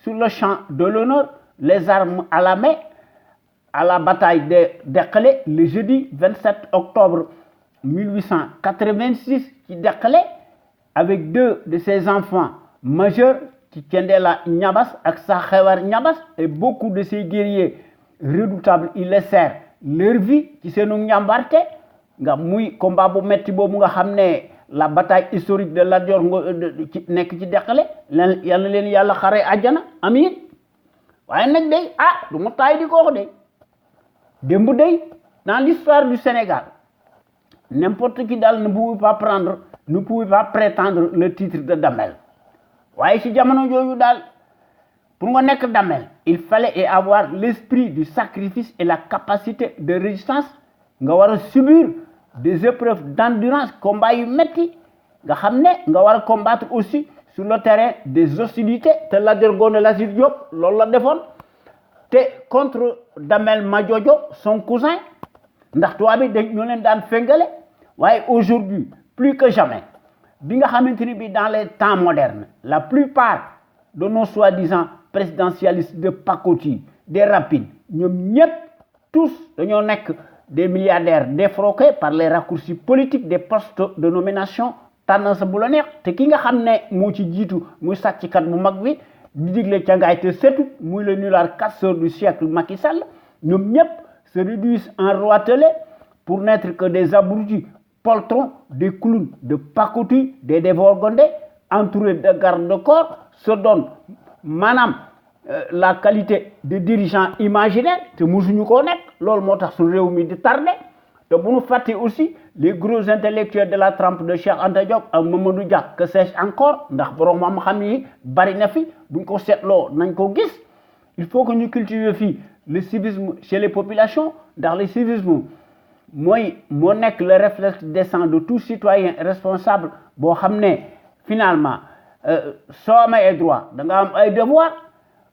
sur le champ de l'honneur, les armes à la main, à la bataille de Derklé le jeudi 27 octobre 1886 qui Derklé avec 2 de ses enfants majeurs qui Thiendella Niabass ak Sakhewar Niabass et beaucoup de ses guerriers redoutables, ils laissèrent leur vie ci seenu njàmbarte nga muy combat bu metti boobu nga xam ne la bataille historique de Lat Dior ci nekk ci Derklé yal na leen yàlla xare àjjana amiin waaye nag day du ma taay di ko wax de démb day dans l'histoire du Sénégal n'importe qui daal ne pouvait pas prétendre le titre de Damel waaye ci jamono jooju daal pour nga nekk Damel il fallait avoir l'esprit du sacrifice et la capacité de résistance nga war a subir des épreuves d'endurance combat yu metti nga xam ne nga war a combattre aussi sur le terrain des hostilités te Lat Dior Ngoné Latyr Diop loolu la defoon te contre Damel Madiodio son cousin ndax tubaab bi ñoo leen daan fengale waaye aujourd'hui plus que jamais bi nga xamanteni bi dans les temps modernes la plupart de nos soi-disant présidentialistes de pacotille des rapides ñom ñep tous dañoo nek des milliardaires défroqués par les raccourcis politiques des postes de nomination tendance bu la neex te ki nga xamné mo ci jitu muy kat bu mag bi di diglé ca ngaay te setu muy le nulard casseur du siècle Macky Sall ñom ñep se réduisent en roitelets pour n'être que des abrutis poltrons, des clowns, de pacotille, des dévorgondés, entourés de gardes-corps, se donnent la qualité de dirigeants imaginaires, te musuñu ko nek, lool motax sun réew mi di tardé. Te bu ñu faté aussi les gros intellectuels de la trempe de Cheikh Anta Diop ak Mamadou Dia, que sais-je encore, ndax borom xam yi bari na fi, buñ ko sétlo nañ ko gis. Il faut que nous cultivions le civisme chez les populations. Dans le civisme, moi, le réflexe décent de tout citoyen responsable, bon, finalement, soit mes droits, donc un devoir,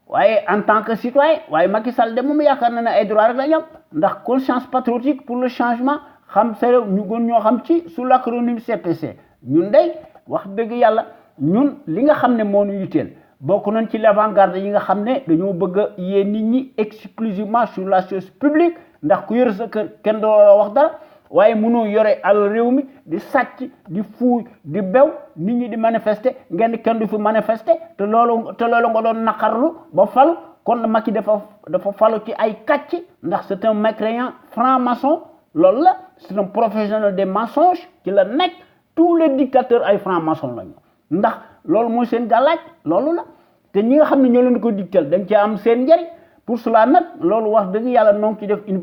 en tant que citoyen, Macky Sall de moom yaakaar na ay droits rek la ñam ndax conscience patriotique pour le changement xam sa ñu gën ñoo xam ci sous l'acronyme CPC ñun day wax dëgg yàlla ñun li nga xam ne moo ñu yitteel bokk nañ ci l'avant-garde yi nga xam ne dañoo bëgg a yee nit ñi exclusivement sur la chose publique ndax ku yore sa kër kenn doo wax dara waaye mënoo yore alal réew mi di sàcc di fuuy di bew nit ñi di manifester ngeen kenn du fi manifester te loolu nga doon naqarlu ba falu kon Macky dafa falu ci ay kàcc ndax c'est un mécréant franc-maçon loolu la c'est un professionnel des mensonges ci la nekk tous les dictateurs ay franc-maçon lañu ndax loolu mooy seen gàllaaj loolu la te ñi nga xam ne ñoo leen ko dictel dañ ci am seen njëriñ pour cela nag loolu wax dëgg yàlla noo ngi ci def une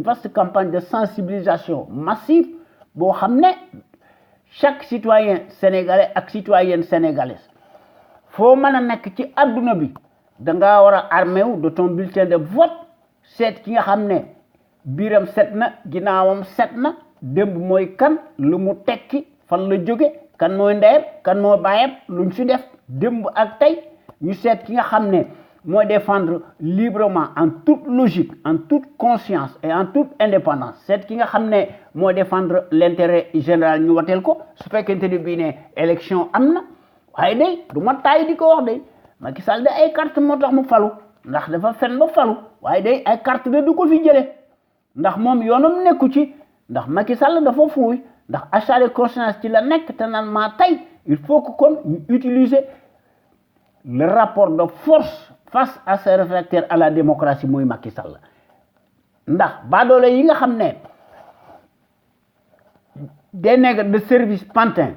vaste campagne de sensibilisation massive boo xam ne chaque citoyen sénégalais ak citoyenne sénégalaise foo mën a nekk ci adduna bi da ngaa war a armé wu de ton bulletin de vote seet ki nga xam ne biiram set na ginnaawam set na démb mooy kan lu mu tekki fan la jóge kan mooy ndeyam kan mooy baayam luñ fi def démb ak tey ñu seet ki nga xam ne mooy défendre librement en toute logique en toute conscience et en toute indépendance seet ki nga xam ne mooy défendre l'intérêt général ñu wateel ko su fekkente ni bii ne élection am na waaye day du ma taay di ko wax day Macky Sall de ay carte moo tax mu falu ndax dafa fen ba falu waaye day ay carte de du ko fi jële ndax moom yoonam nekku ci ndax Macky Sall dafa fuuy ndax achat de conscience ci la nekk te naan maa tey il faut que kon ñu utiliser le rapport de force face à ces réfractaires à la démocratie mooy Macky Sall ndax baadoole yi nga xam ne des nègres de service pantin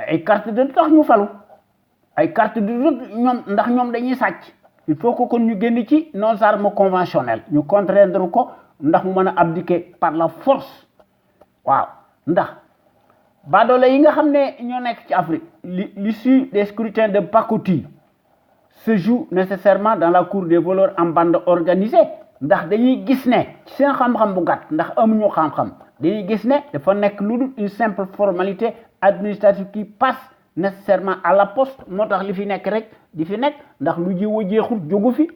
ay carte de tax ñu falu ay carte de ñoom ndax ñoom dañuy sàcc il faut que kon ñu génn ci nos armes conventionnelles ñu contraindre ko ndax mu mën a abdiquer par la force waaw ndax baadoole yi nga xam ne ñoo nekk ci Afrique l'issue des scrutins de pacotille se joue nécessairement dans la cour des voleurs en bande organisée ndax dañuy gis ne ci seen xam-xam bu gàtt ndax amuñu xam-xam dañuy gis ne dafa nekk lu dul une simple formalité administrative qui passe nécessairement à la poste moo tax li fi nekk rek di fi nekk ndax lu jiw jeexul jógu fi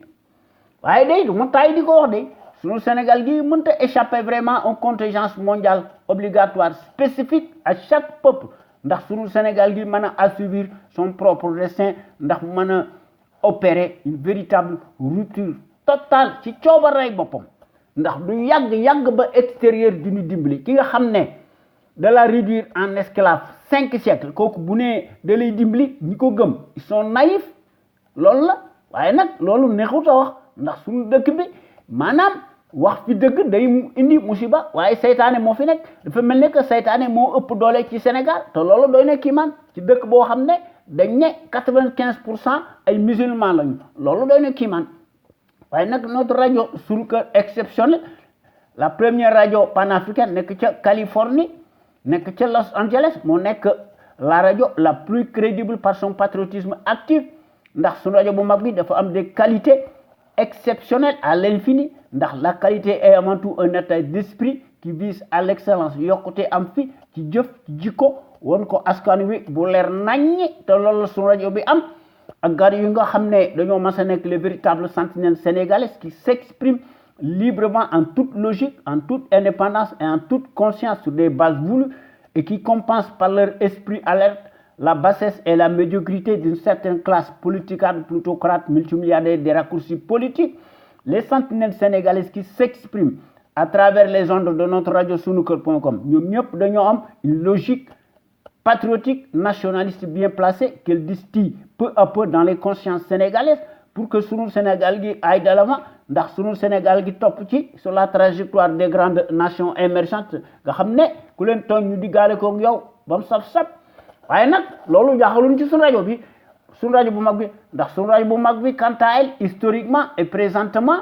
waaye day du ma taay di ko wax de sunu Sénégal gi mënta échapper vraiment à une contingence mondiale obligatoire spécifique à chaque peuple ndax sunu Sénégal gi mën a assouvir son propre destin ndax mën a opérer une véritable rupture totale ci coobaray boppam ndax du yàgg ba extérieur di ñu dimbali ki nga xam ne de la réduire en esclave 5 siècles kooku bu nee da lay dimbali ñi ko gëm ils sont naïfs loolu la waaye nag loolu neexut a wax ndax suñu dëkk bi maanaam wax fi dëgg day indi musiba waaye seytaane moo fi nekk dafa mel ne que seytaane moo ëpp doole ci Sénégal te loolu doy na kii man ci dëkk boo xam ne dañ ne 95% ay musulmans lañu loolu doy na kii man waaye nag notre rajo suñu kër exceptionnel la première radio panafricaine nekk ca Californie nekk ca Los Angeles moo nekk la radio la plus crédible par son patriotisme actif ndax suñu rajo bu mag bi dafa am des qualités exceptionnelles à l'infini ndax la qualité est avant tout un état d'esprit qui vise à l'excellence yokkute am fi ci jëf ci jikko won ko askan wi bu leer naññi te loolu la suñu rajo bi am ak gar yu nga xam ne dañoo mas a nekk les véritables sentinelles sénégalaises qui s'expriment librement, en toute logique, en toute indépendance et en toute conscience sur des bases voulues et qui compensent par leur esprit alerte la bassesse et la médiocrité d'une certaine classe politicade, plutocrate, multimilliardaire des raccourcis politiques, les sentinelles sénégalaises qui s'expriment à travers les ondes de notre radio sunuker.com, nous avons une logique patriotique, nationaliste bien placée qu'elle distille peu à peu dans les consciences sénégalaises pour que sunu Sénégal aille de l'avant, ndax sunu Sénégal gi top ci sur la trajectoire des grandes nations émergentes nga xamné ku len togn ñu digalé ko ak yow bam sap waye nak lolu jaxalun ci sunu radio bi sunu radio bu mag bi ndax sunu radio bu mag bi quant à elle historiquement et présentement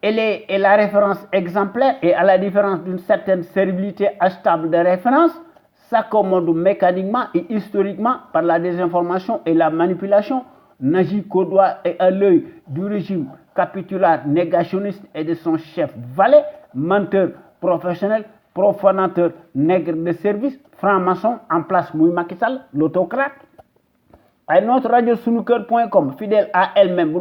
elle est la référence exemplaire et à la différence d'une certaine servilité achetable de référence s'accommode mécaniquement et historiquement par la désinformation et la manipulation, n'agit qu'au doigt et à l'œil du régime capitulaire négationniste et de son chef valet, menteur professionnel, profanateur, nègre de service, franc-maçon, en place Mouy Macky Sall, l'autocrate. Et notre radio sunuker.com, fidèle à elle-même,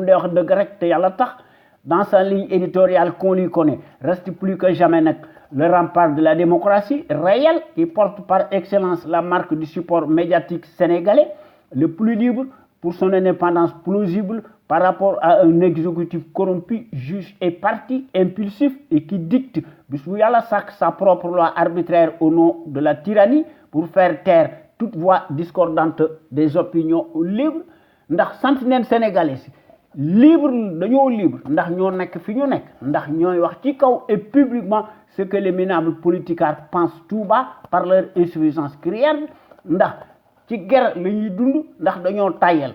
dans sa ligne éditoriale qu'on lui connaît, reste plus que jamais le rempart de la démocratie réelle qui porte par excellence la marque du support médiatique sénégalais, le plus libre pour son indépendance plausible par rapport à un exécutif corrompu, juge et parti, impulsif et qui dicte sa propre loi arbitraire au nom de la tyrannie pour faire taire toute voix discordante des opinions libres. Ndax sentinelle sénégalais libre dañoo libre ndax ñoo nek fi ñu nek ndax ñoy wax ci kaw et publiquement ce que les minables politicards pensent tout bas par leur insuffisance criarde ndax ci guerre lañuy dund ndax dañoo tayel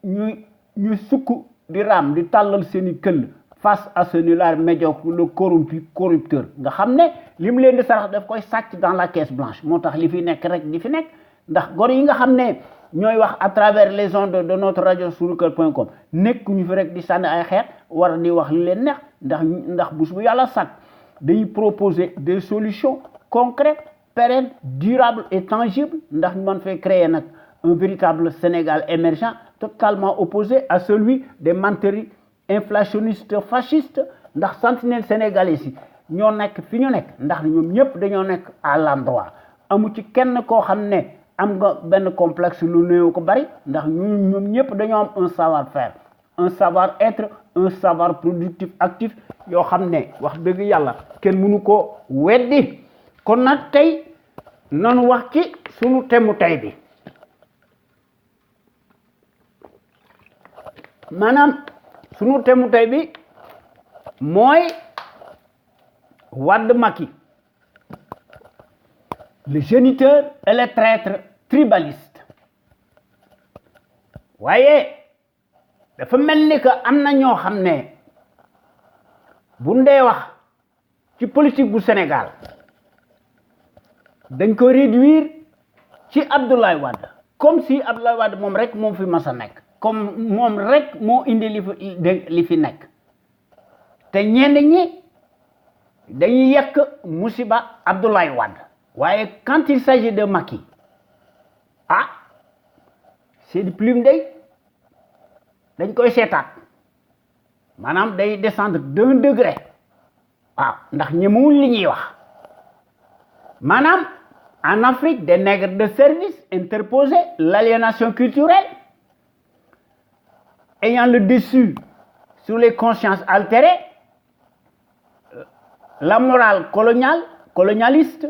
ñu sukk di ram di talal seeni keul face à ce nulard médiocre le corrompu corrupteur nga xamné lim leen di sarax daf koy sacc dans la caisse blanche motax li fi nek rek di fi nek ndax gor yi nga xamné ñoy wax à travers les ondes de notre radio sunuker.com nek ñu fi rek di sanni ay xeet war di wax li leen neex ndax bus bu yalla sak dañuy proposer des solutions concrètes pérennes durables et tangibles ndax ñu mën fay créer nak un véritable Sénégal émergent totalement opposé à celui des menteries inflationnistes fascistes ndax sentinelle sénégalais ci ñoo nek fi ñu nek ndax ñoom ñëpp dañoo nek à l'endroit amu ci kenn ko xamné am nga ben complexe lu néew ko bari ndax ñoom ñëpp dañoo am un savoir-faire un savoir-être un savoir productif actif yoo xam ne wax dëgg yàlla kenn mënu ko weddi kon nag tey nanu wax ci sunu temu tey bi maanaam sunu temu tey bi mooy Wade Macky le géniteur et le traître tribaliste waaye dafa mel ni que am na ñoo xam ne bu ndee wax ci politique bu Sénégal dañ ko réduire ci Abdoulaye Wade comme si Abdoulaye Wade moom rek moom fi mas a nekk comme moom rek moo indi li fi nekk te ñenn ñi dañuy yekk musiba Abdoulaye Wade waaye quand il s'agit de Macky ah c'est du plume day dañ koy seetaat maanaam day descendre d'un degré waaw ndax ñemewuñ li ñuy wax maanaam en Afrique des nègres de service interposés l'aliénation culturelle ayant le dessus sur les consciences altérées la morale colonialiste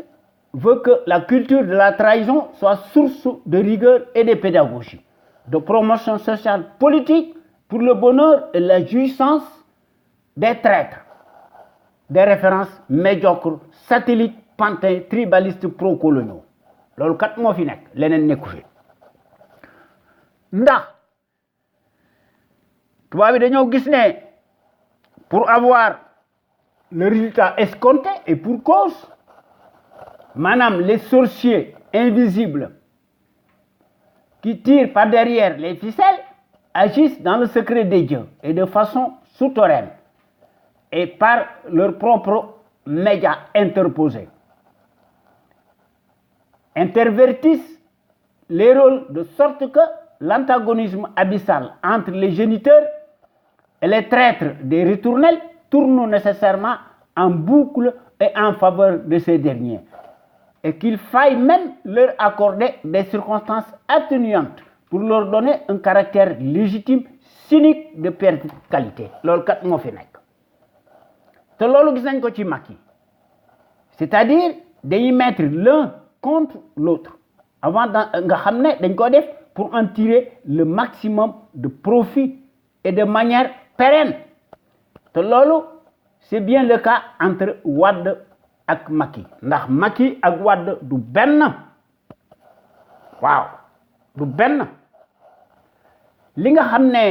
veut que la culture de la trahison soit source de rigueur et de pédagogie, de promotion sociale politique pour le bonheur et la jouissance des traîtres, des références médiocres, satellites, pantins, tribalistes, pro-coloniaux. Lolu kat mo fi nek leneen nekku fi ndax tubaab bi dañoo gis ne pour avoir le résultat escompté et pour cause madame les sorciers invisibles qui tirent par derrière les ficelles agissent dans le secret des dieux et de façon souterraine et par leurs propres médias interposés. Intervertissent les rôles de sorte que l'antagonisme abyssal entre les géniteurs et les traîtres des ritournelles tourne nécessairement en boucle et en faveur de ces derniers, et qu'il faille même leur accorder des circonstances atténuantes pour leur donner un caractère légitime, cynique de perte de qualité. Loolu kat moo fi nekk te loolu gis nañ ko ci Macky, c'est-à-dire dañuy mettre l'un contre l'autre avant nga xam ne dañ ko def pour en tirer le maximum de profit et de manière pérenne. te loolu c'est bien le cas entre Wade ak Macky, ndax Macky ak Wade du benn. Waaw du benn. li nga xam ne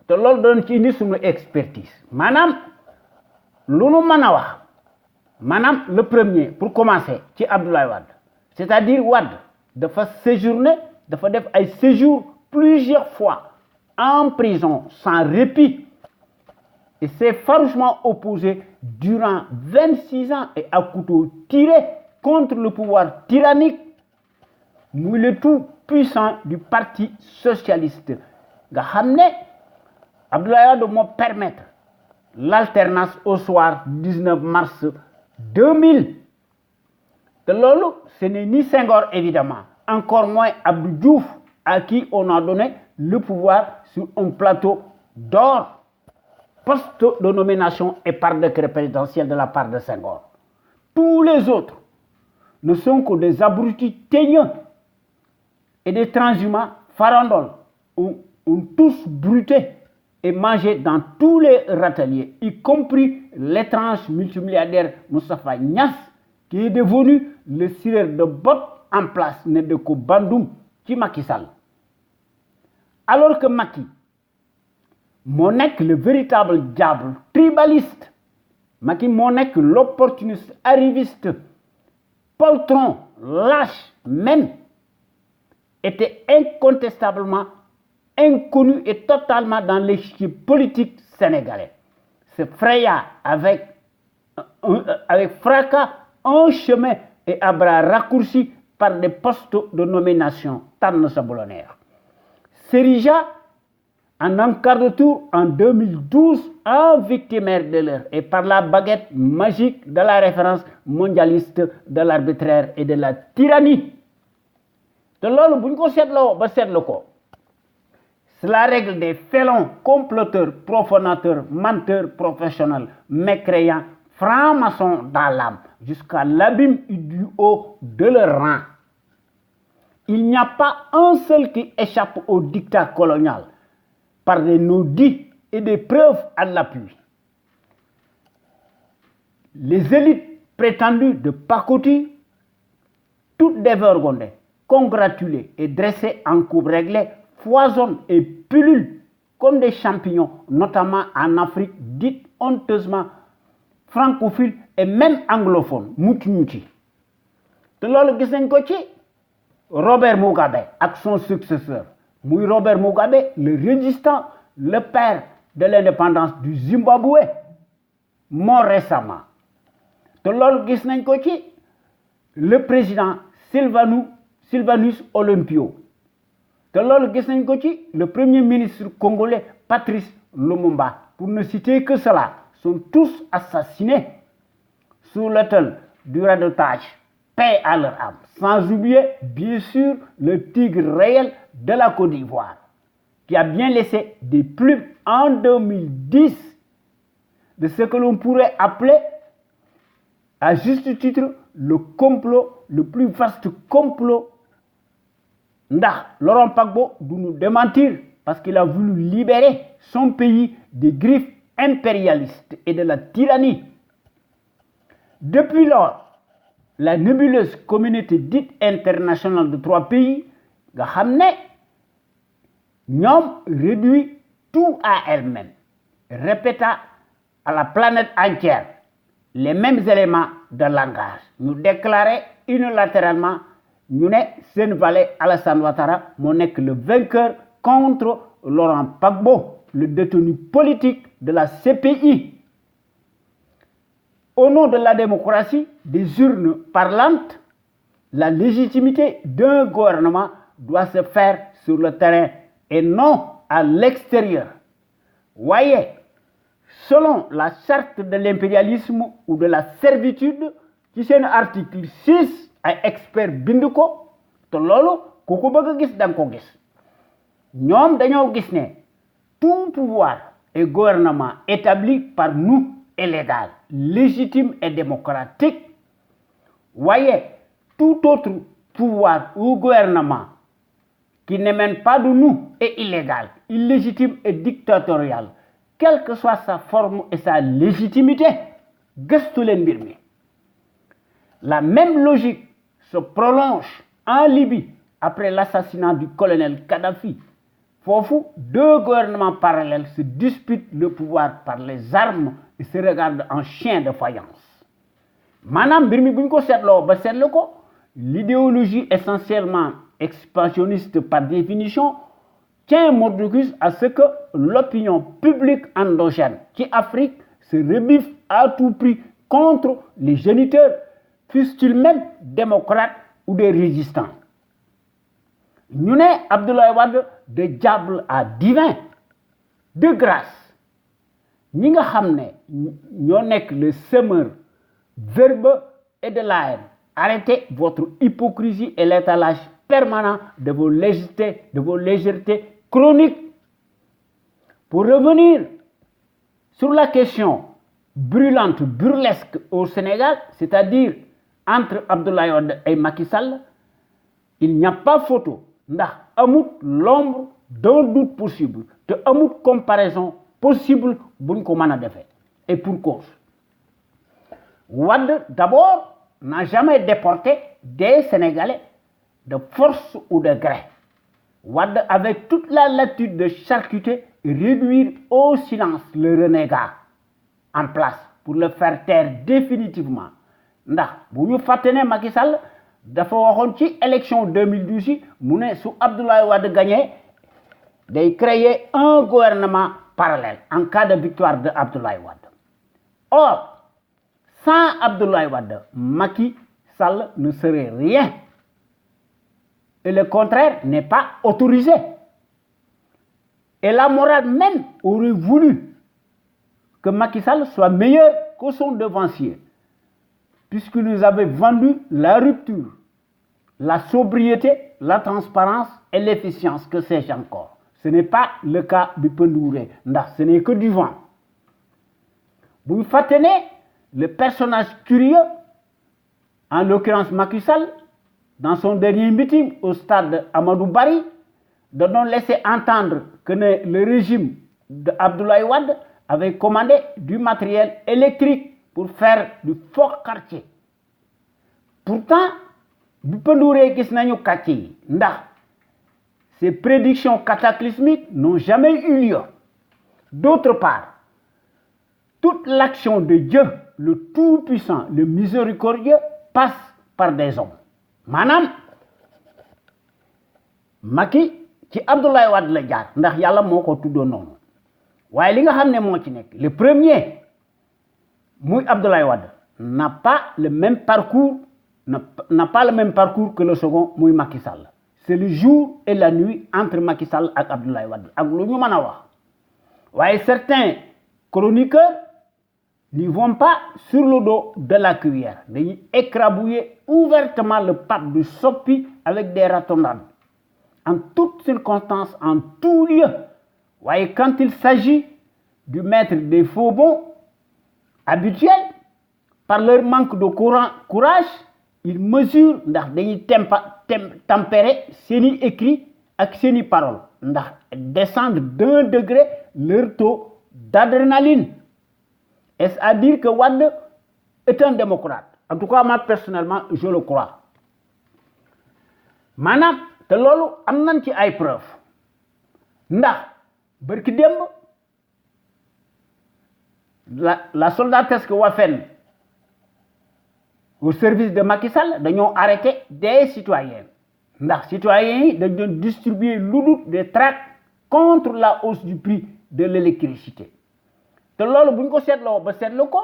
te loolu doon ci indi suñu expertise maanaam lu nu mën a wax maanaam le premier pour commencer ci Abdoulaye Wade, c'est-à-dire Wade dafa séjourner dafa def ay séjour plusieurs fois en prison sans répit et s'est farouchement opposé durant 26 ans et à couteau tiré contre le pouvoir tyrannique muy le tout puissant du parti socialiste nga xam ne Abdoulaye Wade moo permettre l'alternance au soir 19 mars 2000 te loolu ce n'est ni Senghor évidemment, encore moins Abdou Diouf à qui on a donné le pouvoir sur un plateau d'or, poste de nomination et par décret présidentiel de la part de Senghor. Tous les autres ne sont que des abrutis teigneux et des transhumants farandoles ont tous bruté et mangé dans tous les râteliers, y compris l'étrange multimilliardaire Moustapha Niasse, qui est devenu le cireur de bottes en place né de ko Bandoum ci Macky Sall. Alors que Macky moo nekk le véritable diable tribaliste, Macky moo nekk l'opportuniste arriviste, poltron, lâche même, était incontestablement inconnu et totalement dans l'échiquier politique sénégalais, se fraya avec fracas un chemin et à bras raccourcis par des postes de nomination tànn sa bu la neex, s'érigea en quart de tour en 2012 en victimaire de l'heure et par la baguette magique de la référence mondialiste de l'arbitraire et de la tyrannie. te loolu bu ñu ko seetloo ba seetlu ko, c'est la règle des félons, comploteurs, profanateurs, menteurs professionnels, mécréants, francs-maçons dans l'âme, jusqu'à l'abîme du haut de leur rang. Il n'y a pas un seul qui échappe au diktat colonial par des no-dits et des preuves à l'appui. Les élites prétendues de pacotille, toutes dévergondées, congratulées et dressées en coupe réglée, foisonnent et pullulent comme des champignons, notamment en Afrique dite honteusement francophile et même anglophone, muti. te loolu gis nañ ko ci Robert Mugabe ak son successeur, muy Robert Mugabe, le résistant, le père de l'indépendance du Zimbabwe, mort récemment. te loolu gis nañ ko ci le président Sylvanus Olympio. te loolu gis nañ ko ci le premier ministre congolais Patrice Lumumba, pour ne citer que cela, sont tous assassinés sous l'autel du radotage, paix à leur âme, sans oublier bien sûr le tigre réel de la Côte d'Ivoire, qui a bien laissé des plumes en 2010 de ce que l'on pourrait appeler à juste titre le complot, le plus vaste complot. Ndax Laurent Gbagbo du nous démentir parce qu'il a voulu libérer son pays des griffes impérialistes et de la tyrannie. Depuis lors, la nébuleuse communauté dite internationale de 3 pays nga xam ne ñoom réduit tout à elle-même, répéta à la planète entière les mêmes éléments de langage. Nous déclarer unilatéralement ñu ne Sen Valet Alassane Ouattara moo nekk le vainqueur contre Laurent Gbagbo, le détenu politique de la CPI. Au nom de la démocratie, des urnes parlantes, la légitimité d'un gouvernement doit se faire sur le terrain et non à l'extérieur. Voyez, selon la charte de l'impérialisme ou de la servitude ci seen article 6 ay expert bind ko te loolu ku ko bëgg a gis da nga ko gis ñoom dañoo gis ne tout pouvoir et gouvernement établi par nous est légal, légitime et démocratique. Voyez, tout autre pouvoir ou gouvernement qui n'émane pas de nous est illégal, illégitime et dictatorial, quelle que soit sa forme et sa légitimité. Gëstu leen mbir mi. La même logique se prolonge en Libye après l'assassinat du colonel Kadhafi. Fofu, deux gouvernements parallèles se disputent le pouvoir par les armes et se regardent en chien de faïence. Manam mbir mi buñ ko seetloo ba seetlu ko, l'idéologie essentiellement expansionniste par définition tient mordicus à ce que l'opinion publique endogène qui Afrique se rebiffe à tout prix contre les géniteurs, fussent-ils même démocrates ou des résistants. Ñu ne Abdoulaye Wade de diable à divin. De grâce ñi nga xam ne ñoo nekk le semeur verbeux et de la haine, arrêtez votre hypocrisie et l'étalage permanent de vos légèretés chroniques. Pour revenir sur la question brûlante, burlesque au Sénégal, c'est-à-dire entre Abdoulaye Wade et Macky Sall, il n'y a pas photo ndax amut l'ombre d'un doute possible te amut comparaison possible buñ ko mën a defee et pour cause. Wade d'abord n'a jamais déporté des Sénégalais de force ou de gré. Wade avait toute la latitude de charcuter et réduire au silence le renégat en place pour le faire taire définitivement. Ndax bu ñu fàtte ne Macky Sall dafa waxoon ci élection 2012 yi mu ne su Abdoulaye Wade gagné day créer un gouvernement parallèle en cas de victoire de Abdoulaye Wade. Or, sans Abdoulaye Wade, Macky Sall ne serait rien. Et le contraire n'est pas autorisé. Et la morale même aurait voulu que Macky Sall soit meilleur que son devancier, puisqu'il nous avait vendu la rupture, la sobriété, la transparence et l'efficience, que sais-je encore. Ce n'est pas le cas du Pendouré, ce n'est que du vent. Vous faites le personnage curieux, en l'occurrence Macky Sall, dans son dernier meeting au stade Amadou Barry, de nous laisser entendre que le régime d'Abdoulaye Wade avait commandé du matériel électrique pour faire du fort quartier. Pourtant, bu Pendouré gis nañu quartier yi ndax ces prédictions cataclysmiques n'ont jamais eu lieu. D'autre part, toute l'action de Dieu, le Tout-Puissant, le Miséricordieux, passe par des hommes. Maanaam Macky ci Abdoulaye Wade la jaar ndax yàlla moo ko tuddoon noonu waaye li nga xam ne moo ci nekk le premier muy Abdoulaye Wade n'a pas le même parcours que le second muy Macky Sall. C'est le jour et la nuit entre Macky Sall ak Abdoulaye Wade ak lu ñu mën a wax waaye certains chroniqueurs n'y vont pas sur le dos de la cuillère. Dañuy écrabouiller ouvertement le pape du Sopi avec des ratonnades. En toutes circonstances, en tout lieu. Voyez, quand il s'agit du maître des faux bons habituels, par leur manque de courage, ils mesurent ndax dañuy tempérer seeni écrit ak seeni parole ndax descendre d'un degré leur taux d'adrénaline. Est-ce à dire que Wade est un démocrate? En tout cas, moi personnellement, je le crois. Maanaam te loolu am nañ ci ay preuves ndax barki démb la soldatesque Waffen au service de Macky Sall dañoo arrêté des citoyens ndax citoyens yi dañ doon distribuer lu dul des tracts contre la hausse du prix de l'électricité. te loolu bu ñu ko seetloo ba seetlu ko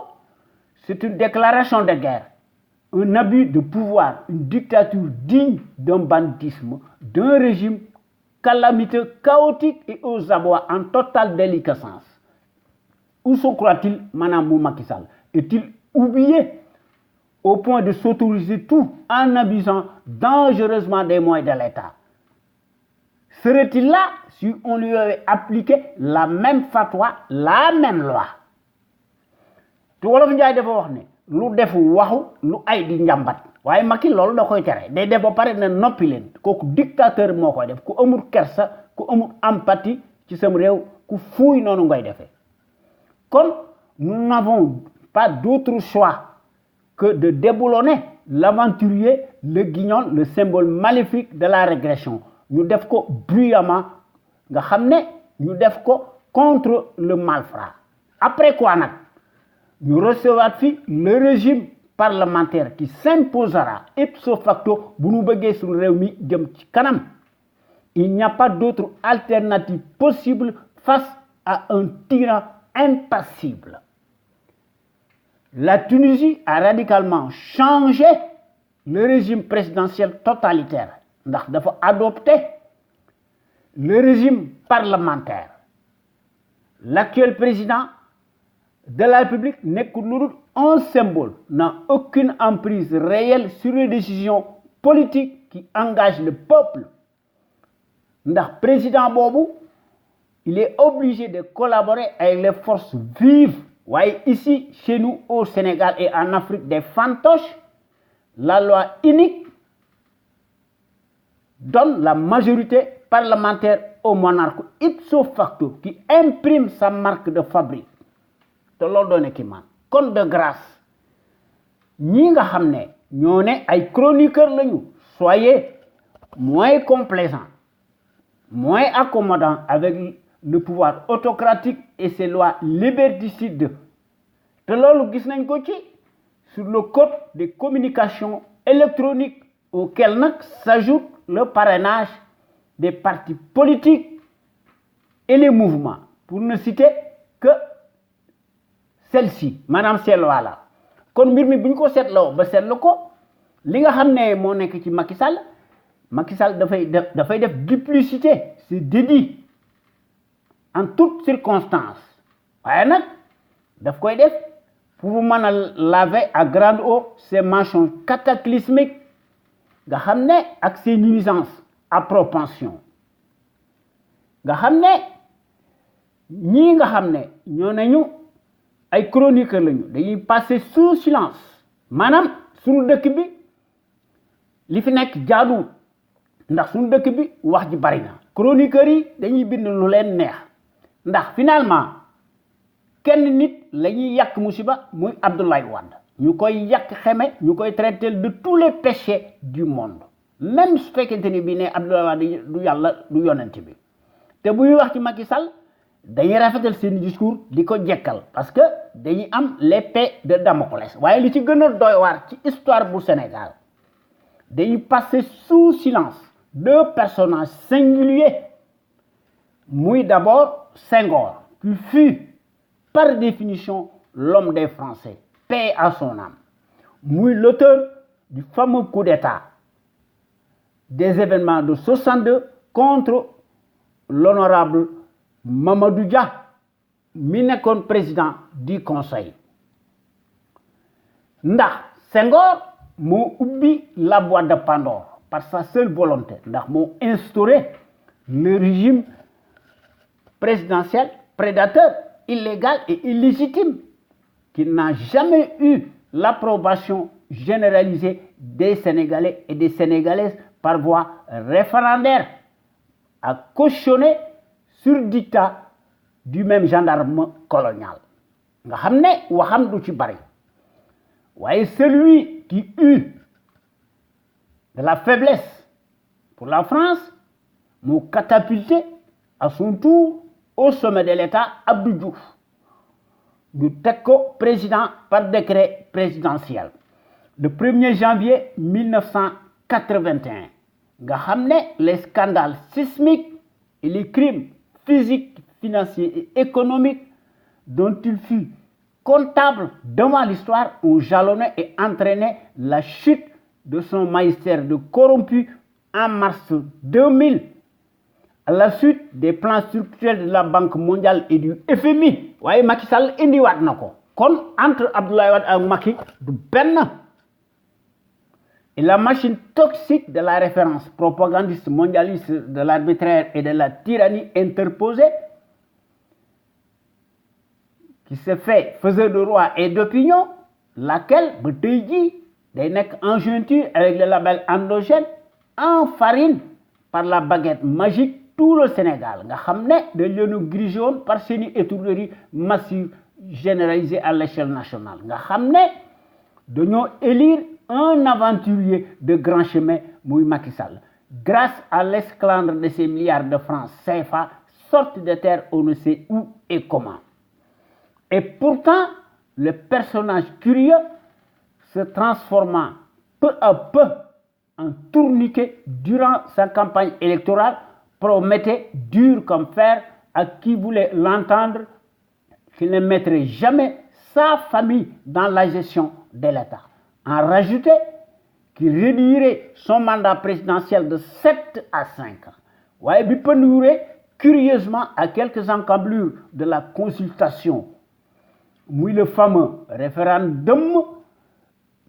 c'est une déclaration de guerre, un abus de pouvoir, une dictature digne d'un banditisme, d'un régime calamiteux, chaotique et aux abois en totale déliquescence. Où se croit-il, Madame Macky Sall? Est-il oublié au point de s'autoriser tout en abusant dangereusement des moyens de l'État? Serait-il là si on lui avait appliqué la même fatwa, la même loi? Tu wolof Njaay dafa wax ne lu def waxu lu ay di njàmbat waaye Macky loolu da koy tere day def ba pare ne noppi leen kooku dictateur moo koy def ku amul kersa ku amul empathie ci sam réew ku fuuy noonu ngay defee. Comme nous n'avons pas d'autre choix que de déboulonner l'aventurier, le guignol, le symbole maléfique de la régression. Nous devons bruyamment, nous devons contre le malfrat. Après quoi, nous recevons le régime parlementaire qui s'imposera ipso facto pour nous béguer sur le réumi de Kanam. Il n'y a pas d'autre alternative possible face à un tyran impassible. La Tunisie a radicalement changé le régime présidentiel totalitaire. Nous avons adopté le régime parlementaire. L'actuel président de la République n'est qu'un symbole, n'a aucune emprise réelle sur les décisions politiques qui engagent le peuple. Le président Bobo, il est obligé de collaborer avec les forces vives. Ouais, ici, chez nous, au Sénégal et en Afrique des fantoches, la loi unique donne la majorité parlementaire au monarque ipso facto qui imprime sa marque de fabrique. De l'ordre qui man. Compte de grâce, ñi nga xamné ñoo né ay chroniqueurs lañu, soyez moins complaisants, moins accommodants avec le pouvoir autocratique et ses lois liberticides. De l'ordre gis nañ ko ci sur le code des communications électroniques auquel s'ajoute le parrainage des partis politiques et les mouvements, pour ne citer que celle-ci, Madame Selwala. Kon mbir mi buñ ko seetloo ba seetlu ko li nga xam ne moo nekk ci Macky Sall dafay def duplicité, c'est dédit en toutes circonstances. waaye nag daf koy def pour mën a laver à grande eau ces mentions cataclysmiques nga xam ne ak ces nuisances à propension nga xam ne ñii nga xam ne ñoo nañu ay chroniqueurs lañu dañuy passer sous silence maanaam suñu dëkk bi li fi nekk jaadu ndax suñu dëkk bi wax ji bari na chroniqueurs yi dañuy bind lu leen neex ndax finalement kenn nit lañuy yàq musiba muy Abdoulaye Wade ñu koy yàq xeme ñu koy traiter de tous les péchés du monde même su fekkente ni bi ne Abdoulaye Wade du yàlla du yonent bi te buy wax ci Macky Sall dañuy rafetal seen discours di ko jekkal parce que dañuy am l'épée de Damoclès waaye li ci gën a doy waar ci histoire bu Sénégal dañuy passer sous silence deux personnages singuliers muy d'abord Senghor qui fut par définition l'homme des Français, paix à son âme, muy l'auteur du fameux coup d'État des événements de 62 contre l'honorable Mamadou Dia, mi nekkoon président du Conseil. Ndax Senghor moo ubbi la boîte de Pandore par sa seule volonté, ndax moo instauré le régime présidentiel prédateur, illégal et illégitime, qui n'a jamais eu l'approbation généralisée des Sénégalais et des Sénégalaises par voie référendaire, a cautionné sur dictat du même gendarme colonial. Nga xamné waxam du ci bari. Waye celui qui eut de la faiblesse pour la France m'a catapulté à son tour au sommet de l'État Abdou Diouf. Du Teko président par décret présidentiel. Le 1er janvier 1981. Nga xamné les scandales sismiques et les crimes physiques, financiers et économiques dont il fut comptable devant l'histoire ont jalonné et entraîné la chute de son magistère de corrompu en mars 2000 à la suite des plans structurels de la Banque mondiale et du FMI waaye Macky Sall indiwaat na ko kon entre Abdoulaye Wade ak Macky du benn. Et la machine toxique de la référence propagandiste mondialiste de l'arbitraire et de la tyrannie interposée qui se fait faiseur de roi et d'opinion, laquelle ba tey jii day nekk en jointure avec le label endogène en farine par la baguette magique tout le Sénégal nga xam ne dañ leen a grigé woon par seeni étourderie massive généralisée à l'échelle nationale nga xam ne dañoo élire un aventurier de grand chemin muy Macky Sall grâce à l'esclandre de ces milliards de francs CFA sortis de terre on ne sait où et comment. Et pourtant, le personnage curieux se transformant peu à peu en tourniquet durant sa campagne électorale promettait dur comme fer à qui voulait l'entendre qu'il ne mettrait jamais sa famille dans la gestion de l'État. En rajouter qu'il réduirait son mandat présidentiel de 7 à 5 ans. waaye bi penduuree curieusement à quelques encablures de la consultation muy le fameux référendum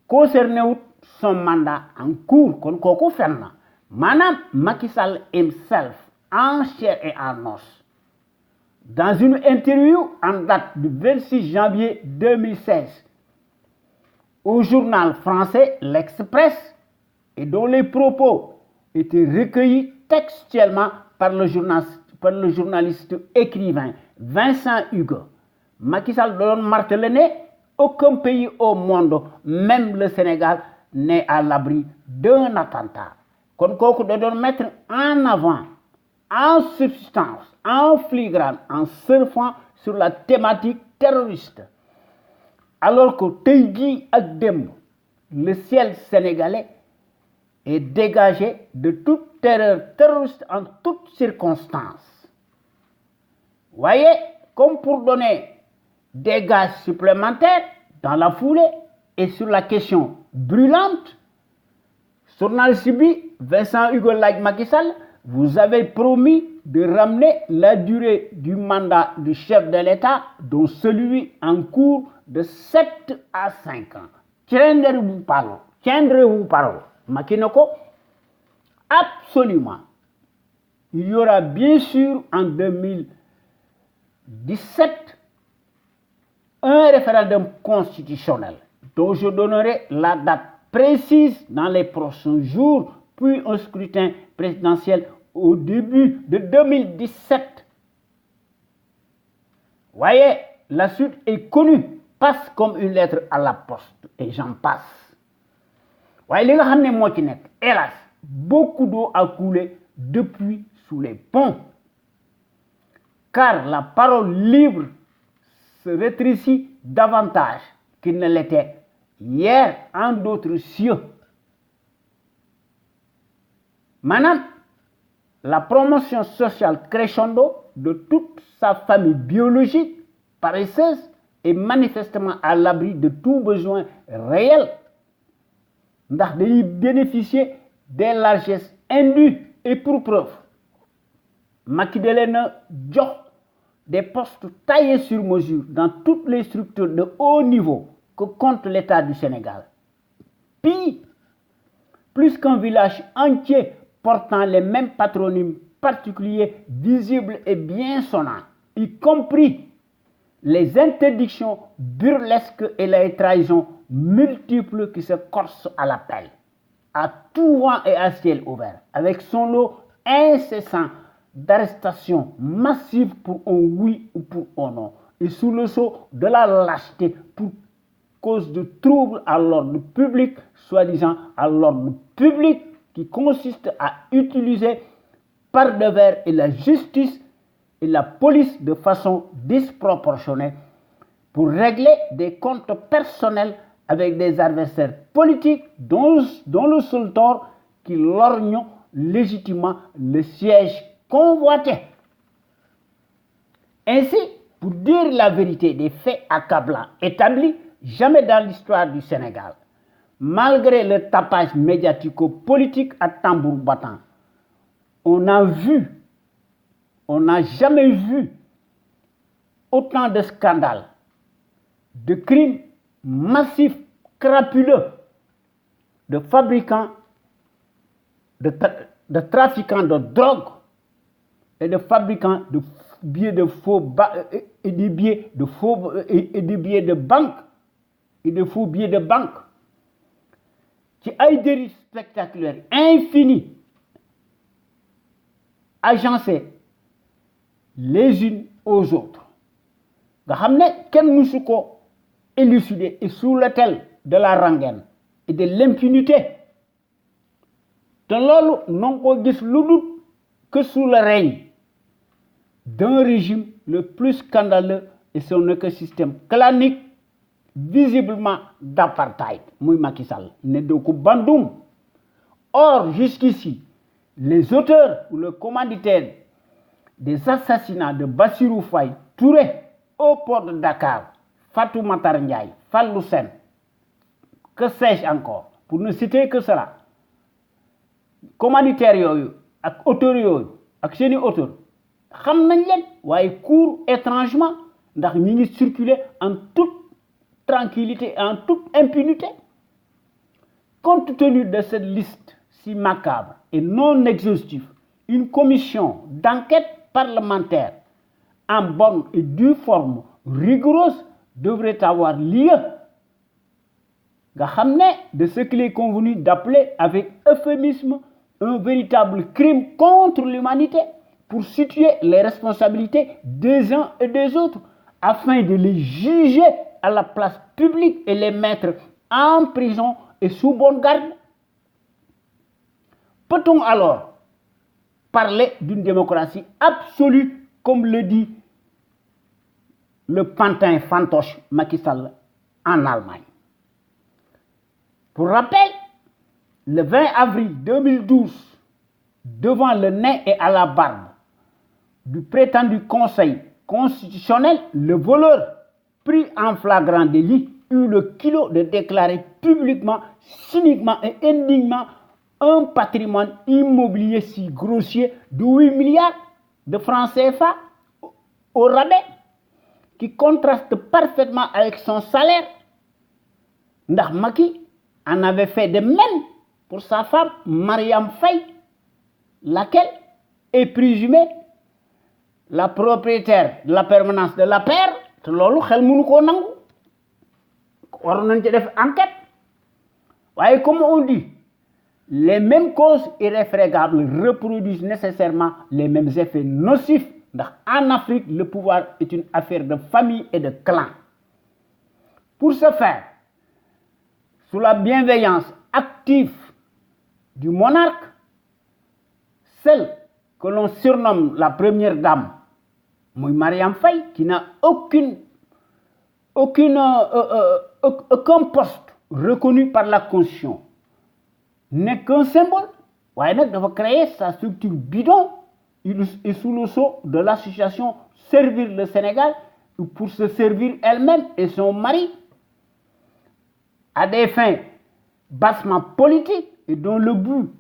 concerné wut son mandat en cours kon kooku fen na maanaam Macky Sall himself en chair et en os dans une interview en date du 26 janvier 2016 au journal français L'Express et dont les propos étaient recueillis textuellement par le journaliste écrivain Vincent Hugo. Macky Sall doon martelé ne aucun pays au monde même le Sénégal n'est à l'abri d'un attentat kon kooku da doon mettre en avant en substance en filigrane en surfant sur la thématique terroriste alors que tey jii ak démb le ciel sénégalais est dégagé de toute terreur terroriste en toutes circonstances. Voyez, comme pour donner des gaz supplémentaires dans la foulée et sur la question brûlante, journaliste bi Vincent Hugo laaj Macky Sall, vous avez promis de ramener la durée du mandat du chef de l'État dont celui en cours de 7 à 5 ans. Tiendrez-vous parole? Macky ne ko absolument. Il y aura bien sûr en 2017 un référendum constitutionnel dont je donnerai la date précise dans les prochains jours, puis un scrutin présidentiel au début de 2017. Voyez, la suite est connue, passe comme une lettre à la poste, et j'en passe. Voyez, li nga xam ne moo ci nekk, hélas, beaucoup d'eau a coulé depuis sous les ponts, car la parole libre se rétrécit davantage qu'il ne l'était hier en d'autres cieux. Maanaam, la promotion sociale crescendo de toute sa famille biologique, paresseuse et manifestement à l'abri de tout besoin réel, ndax dañuy bénéficier des largesses indues et pour preuve Macky da leen a jox des postes taillés sur mesure dans toutes les structures de haut niveau que compte l'État du Sénégal. Puis, plus qu'un village entier portant les mêmes patronymes particuliers, visibles et bien sonnants, y compris les interdictions burlesques et les trahisons multiples qui se corsent à l'appel, à tout vent et à ciel ouvert, avec son lot incessant d'arrestations massives pour un oui ou pour un non, et sous le sceau de la lâcheté pour cause de troubles à l'ordre public, soi-disant à l'ordre public, qui consiste à utiliser par devers et la justice et la police de façon disproportionnée pour régler des comptes personnels avec des adversaires politiques dont le seul tort qui lorgnent légitimement le siège convoité. Ainsi, pour dire la vérité des faits accablants établis, jamais dans l'histoire du Sénégal, malgré le tapage médiatico-politique à tambour battant, on a vu on n'a jamais vu autant de scandales, de crimes massifs, crapuleux, de fabricants, de trafiquants de drogue et de fabricants de billets de faux et des billets de faux et des billets de banque et de faux billets de banque qui a des dérives spectaculaires infinies agencées les unes aux autres nga xam ne kenn mësu ko élucider et sous l'autel de la rengaine et de l'impunité te loolu non ko gis lu dul que sous le règne d'un régime le plus scandaleux et son écosystème clanique visiblement d'apartheid muy Macky Sall ne doo ko bandoum. Or jusqu'ici les auteurs ou le commanditaire des assassinats de Bassirou Faye Touré au port de Dakar, Fatou Matar Ndiaye, Fallou Sène, que sais-je encore, pour ne citer que cela. Commanditaires yooyu ak auteurs yooyu ak seeni auteurs xam nañ leen waaye court étrangement ndax ñi ngi circuler en toute tranquillité et en toute impunité. Compte tenu de cette liste si macabre et non exhaustive, une commission d'enquête parlementaire en bonne et due forme rigoureuse devrait avoir lieu. Nga xam ne de ce qu'il est convenu d'appeler avec euphémisme un véritable crime contre l'humanité pour situer les responsabilités des uns et des autres afin de les juger à la place publique et les mettre en prison et sous bonne garde. Peut-on alors parler d'une démocratie absolue comme le dit le pantin fantoche Macky Sall en Allemagne? Pour rappel, le 20 avril 2012, devant le nez et à la barbe du prétendu Conseil constitutionnel, le voleur pris en flagrant délit eut le culot de déclarer publiquement, cyniquement et indignement un patrimoine immobilier si grossier de 8 milliards de francs CFA au rabais, qui contraste parfaitement avec son salaire. Ndax Macky en avait fait de même pour sa femme Mariam Faye, laquelle est présumée la propriétaire de la permanence de l'APR. te loolu xel mënu koo nangu war nañ ci def enquête waaye comme on dit les mêmes causes irréfrégables reproduisent nécessairement les mêmes effets nocifs ndax en Afrique le pouvoir est une affaire de famille et de clan. Pour ce faire, sous la bienveillance active du monarque, celle que l'on surnomme la première dame, Mariam Faye, qui n'a aucun poste reconnu par la Constitution, n'est qu'un symbole. Elle doit créer sa structure bidon et sous le sceau de l'association Servir le Sénégal pour se servir elle-même et son mari à des fins bassement politiques et dont le but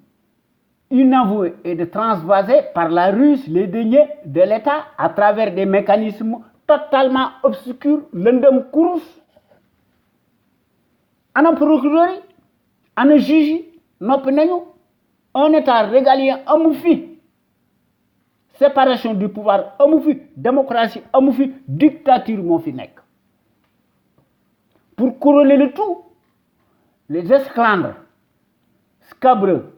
inavoué est de transvaser par la ruse les deniers de l'État à travers des mécanismes totalement obscurs, lëndëm kurus. Ana procureur yi, ana juge yi, noppi nañu, un État régalien amu fi, séparation du pouvoir amu fi, démocratie amu fi, dictature moo fi nekk. Pour couronner le tout, les esclandres scabreux,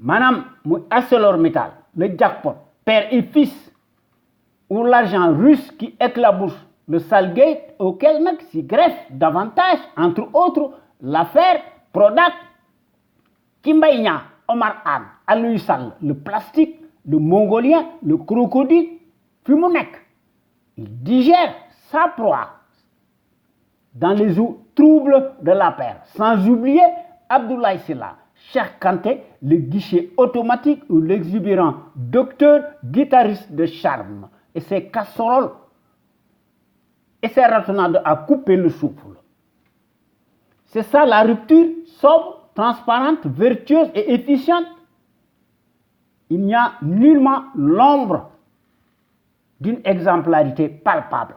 Madame ArcelorMittal, le jackpot, père et fils, ou l'argent russe qui éclabousse le Salgate auquel s'y greffe davantage, entre autres, l'affaire Prodac, Kimbaïna, Omar Anne, Aloy Sall, le plastique, le mongolien, le crocodile, Fumounek. Il digère sa proie dans les eaux troubles de la paire, sans oublier Abdoulaye Sylla, Cheikh Kanté, le guichet automatique ou l'exubérant docteur guitariste de charme et ses casseroles et ses ratonnades à couper le souffle. C'est ça la rupture sobre, transparente, vertueuse et efficiente. il n'y a nullement l'ombre d'une exemplarité palpable,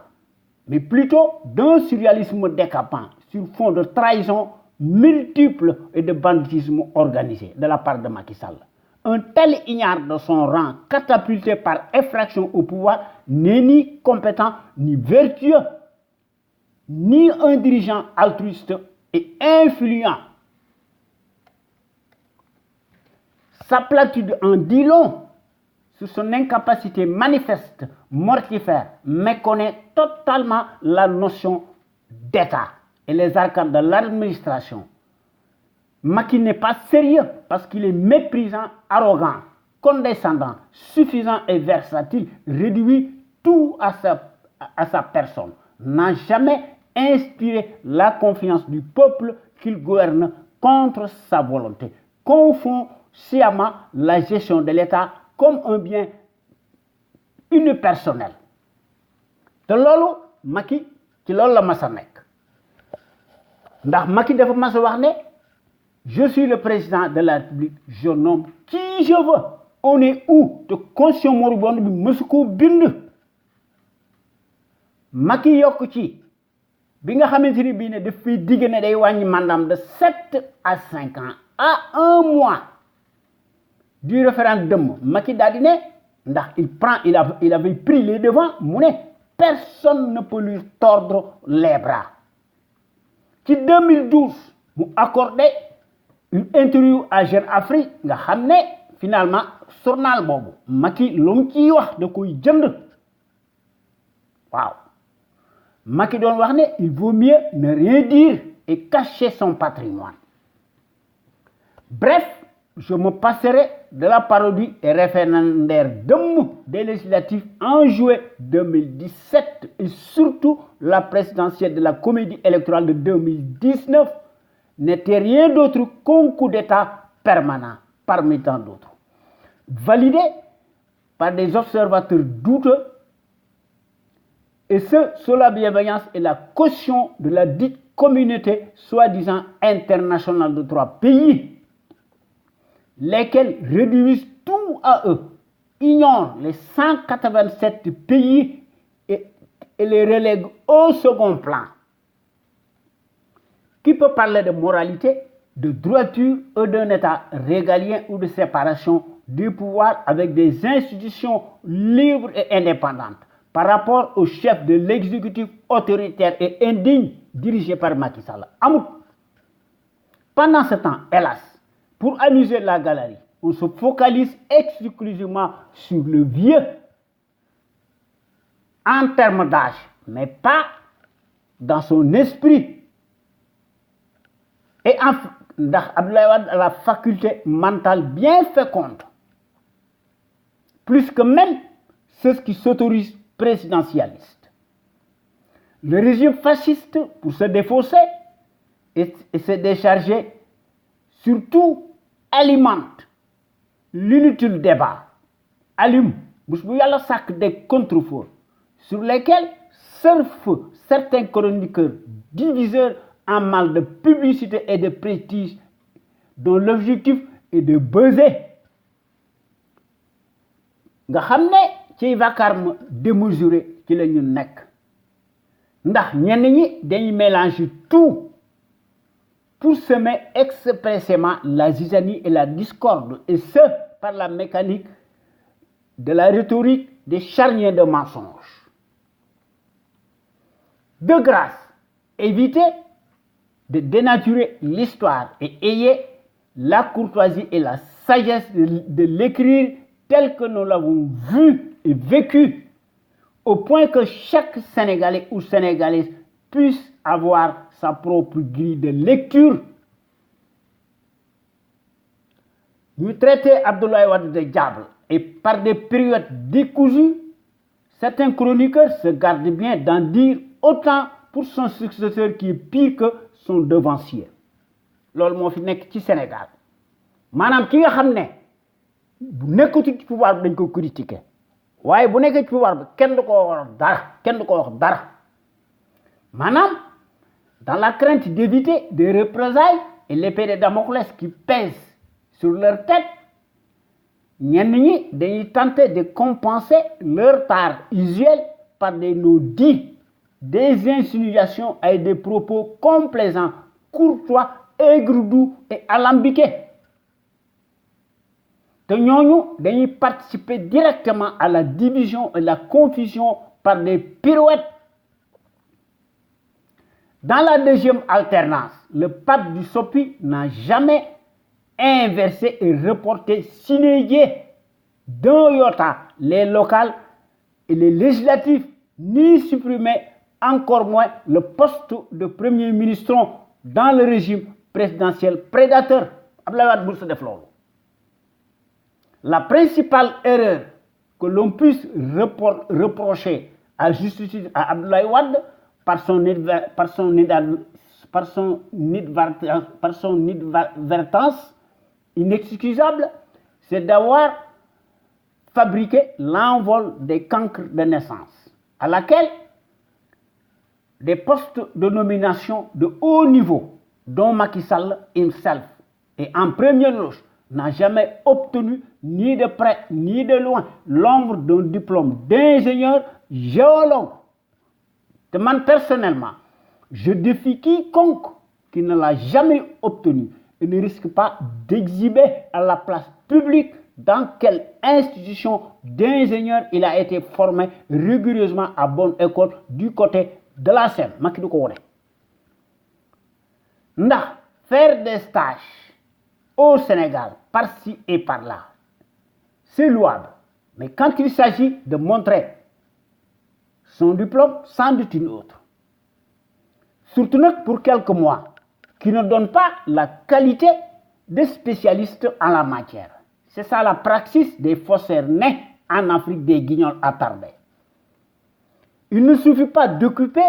mais plutôt d'un surréalisme décapant sur fond de trahison multiples et de banditisme organisé de la part de Macky Sall. Un tel ignare de son rang, catapulté par effraction au pouvoir, n'est ni compétent, ni vertueux, ni un dirigeant altruiste et influent. Sa platitude en dit long sur son incapacité manifeste, mortifère, méconnaît totalement la notion d'État et les arcanes de l'administration. Macky n'est pas sérieux parce qu'il est méprisant, arrogant, condescendant, suffisant et versatile, réduit tout à sa personne, n'a jamais inspiré la confiance du peuple qu'il gouverne contre sa volonté, confond sciemment la gestion de l'État comme un bien unipersonnel. te loolu Macky ci loolu la mas a nekk ndax Macky dafa mas a wax ne je suis le président de la République, je nomme qui je veux. On est où te constitution moribonde bi mësu koo bind. Macky yokk ci bi nga xamante ni bii ne daf fiy digg ne day wàññi mandaam de 7 à 5 ans à 1 mois du référendum Macky daal di ne ndax il avait pris les devants mu ne personne ne peut lui tordre les bras. Ci 2012 mu accordé une interview à Jeune Afrique nga xam ne finalement journal boobu Macky lu mu ciy wax da koy jënd waaw Macky doon wax ne il vaut mieux ne rien dire et cacher son patrimoine. Bref, je me passerai de la parodie et référendaire des législatives en juillet 2017 et surtout la présidentielle de la comédie électorale de 2019 n'était rien d'autre qu'un coup d'État permanent parmi tant d'autres, validé par des observateurs douteux, et ce, sous la bienveillance et la caution de la dite communauté soi-disant internationale de 3 pays, lesquels réduisent tout à eux, ignorent les 187 pays et les relèguent au second plan. Qui peut parler de moralité, de droiture ou d'un État régalien ou de séparation du pouvoir avec des institutions libres et indépendantes par rapport au chef de l'exécutif autoritaire et indigne dirigé par Macky Sall? Amut. Pendant ce temps, hélas, pour amuser la galerie, on se focalise exclusivement sur le vieux en termes d'âge, mais pas dans son esprit. Et ndax Abdoulaye Wade a la faculté mentale bien féconde, plus que même ceux qui s'autorisent présidentialistes. Le régime fasciste, pour se défausser et se décharger, surtout alimente l'inutile débat, allume des contre-feux sur lesquels surfent certains chroniqueurs diviseurs en mal de publicité et de prestige dont l'objectif est de buzzer. Nga xam ne ci vacarme démesuré ci la ñu nekk ndax ñenn ñi dañuy mélanger tout pour semer expressément la zizanie et la discorde, et ce par la mécanique de la rhétorique des charniers de mensonges. De grâce, évitez de dénaturer l'histoire et ayez la courtoisie et la sagesse de l'écrire tel que nous l'avons vu et vécu, au point que chaque Sénégalais ou Sénégalaise puisse avoir sa propre grille de lecture. Nous traiter Abdoulaye Wade de diable et par des périodes décousues, certains chroniqueurs se gardent bien d'en dire autant pour son successeur qui est pire que son devancier. Loolu moo fi nekk ci Sénégal maanaam ki nga xam ne bu nekkatu ci pouvoir bi dañ ko critiquer waaye bu nekkee ci pouvoir bi kenn du ko wax dara maanaam dans la crainte d'éviter des représailles et l'épée de Damoclès qui pèse sur leur tête, ñenn ñi dañuy tenter de compenser leur retard usuel par des non-dits, des insinuations et des propos complaisants, courtois, aigre-doux et alambiqués. Te ñooñu dañuy participer directement à la division et la confusion par des pirouettes. Dans la deuxième alternance, le pape du Sopi n'a jamais inversé et reporté sine die d'un iota les locales et les législatives, ni supprimé encore moins le poste de premier ministre dans le régime présidentiel prédateur. La principale erreur que l'on puisse reprocher à la justice à Abdoulaye Wade par son inadvertance inexcusable, c'est d'avoir fabriqué l'envol des cancres de naissance, à laquelle des postes de nomination de haut niveau, dont Macky Sall himself est en première loge, n'a jamais obtenu ni de près ni de loin l'ombre d'un diplôme d'ingénieur géologue. De man personnellement, je défie quiconque qui ne l'a jamais obtenu et ne risque pas d'exhiber à la place publique dans quelle institution d'ingénieur il a été formé rigoureusement à bonne école du côté de la Seine. Faire des stages au Sénégal, par-ci et par-là, c'est louable. Mais quand il s'agit de montrer son diplôme, c'en est une autre. Surtout pour quelques mois, qui ne donnent pas la qualité de spécialistes en la matière. C'est ça la praxis des faussaires nés en Afrique des guignols attardés. Il ne suffit pas d'occuper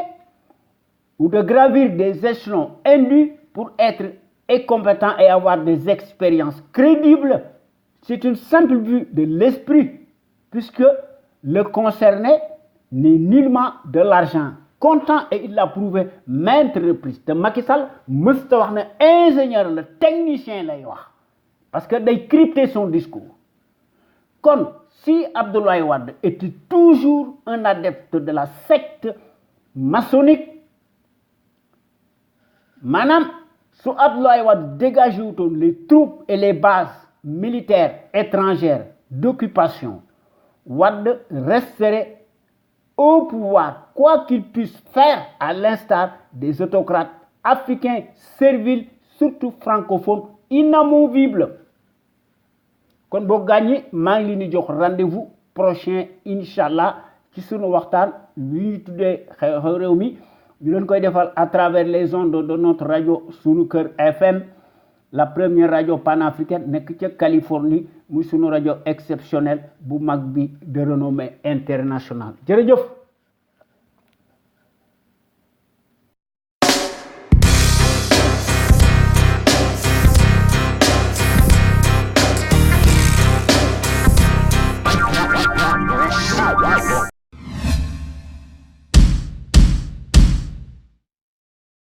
ou de gravir des échelons indus pour être compétent et avoir des expériences crédibles. C'est une simple vue de l'esprit, puisque le concerné n'est nullement de l'argent comptant et il l'a prouvé maintes reprises. De Macky Sall mësta wax ne ingénieur le technicien lay wax parce que day crypter son discours. Comme si Abdoulaye Wade était toujours un adepte de la secte maçonnique, Madame, si Abdoulaye Wade dégage les troupes et les bases militaires étrangères d'occupation, Wade resterait au pouvoir, quoi qu'il puisse faire, à l'instar des autocrates africains serviles, surtout francophones, inamovibles. Quand vous gagnez, je vous rendez-vous prochain, Inch'Allah, qui sur nos waxtaan à travers les ondes de notre radio Sunu Kër FM, la première radio panafricaine nekk ca Californie, muy sunu radio exceptionnelle bu mag bi de renommée internationale. Jërëjëf.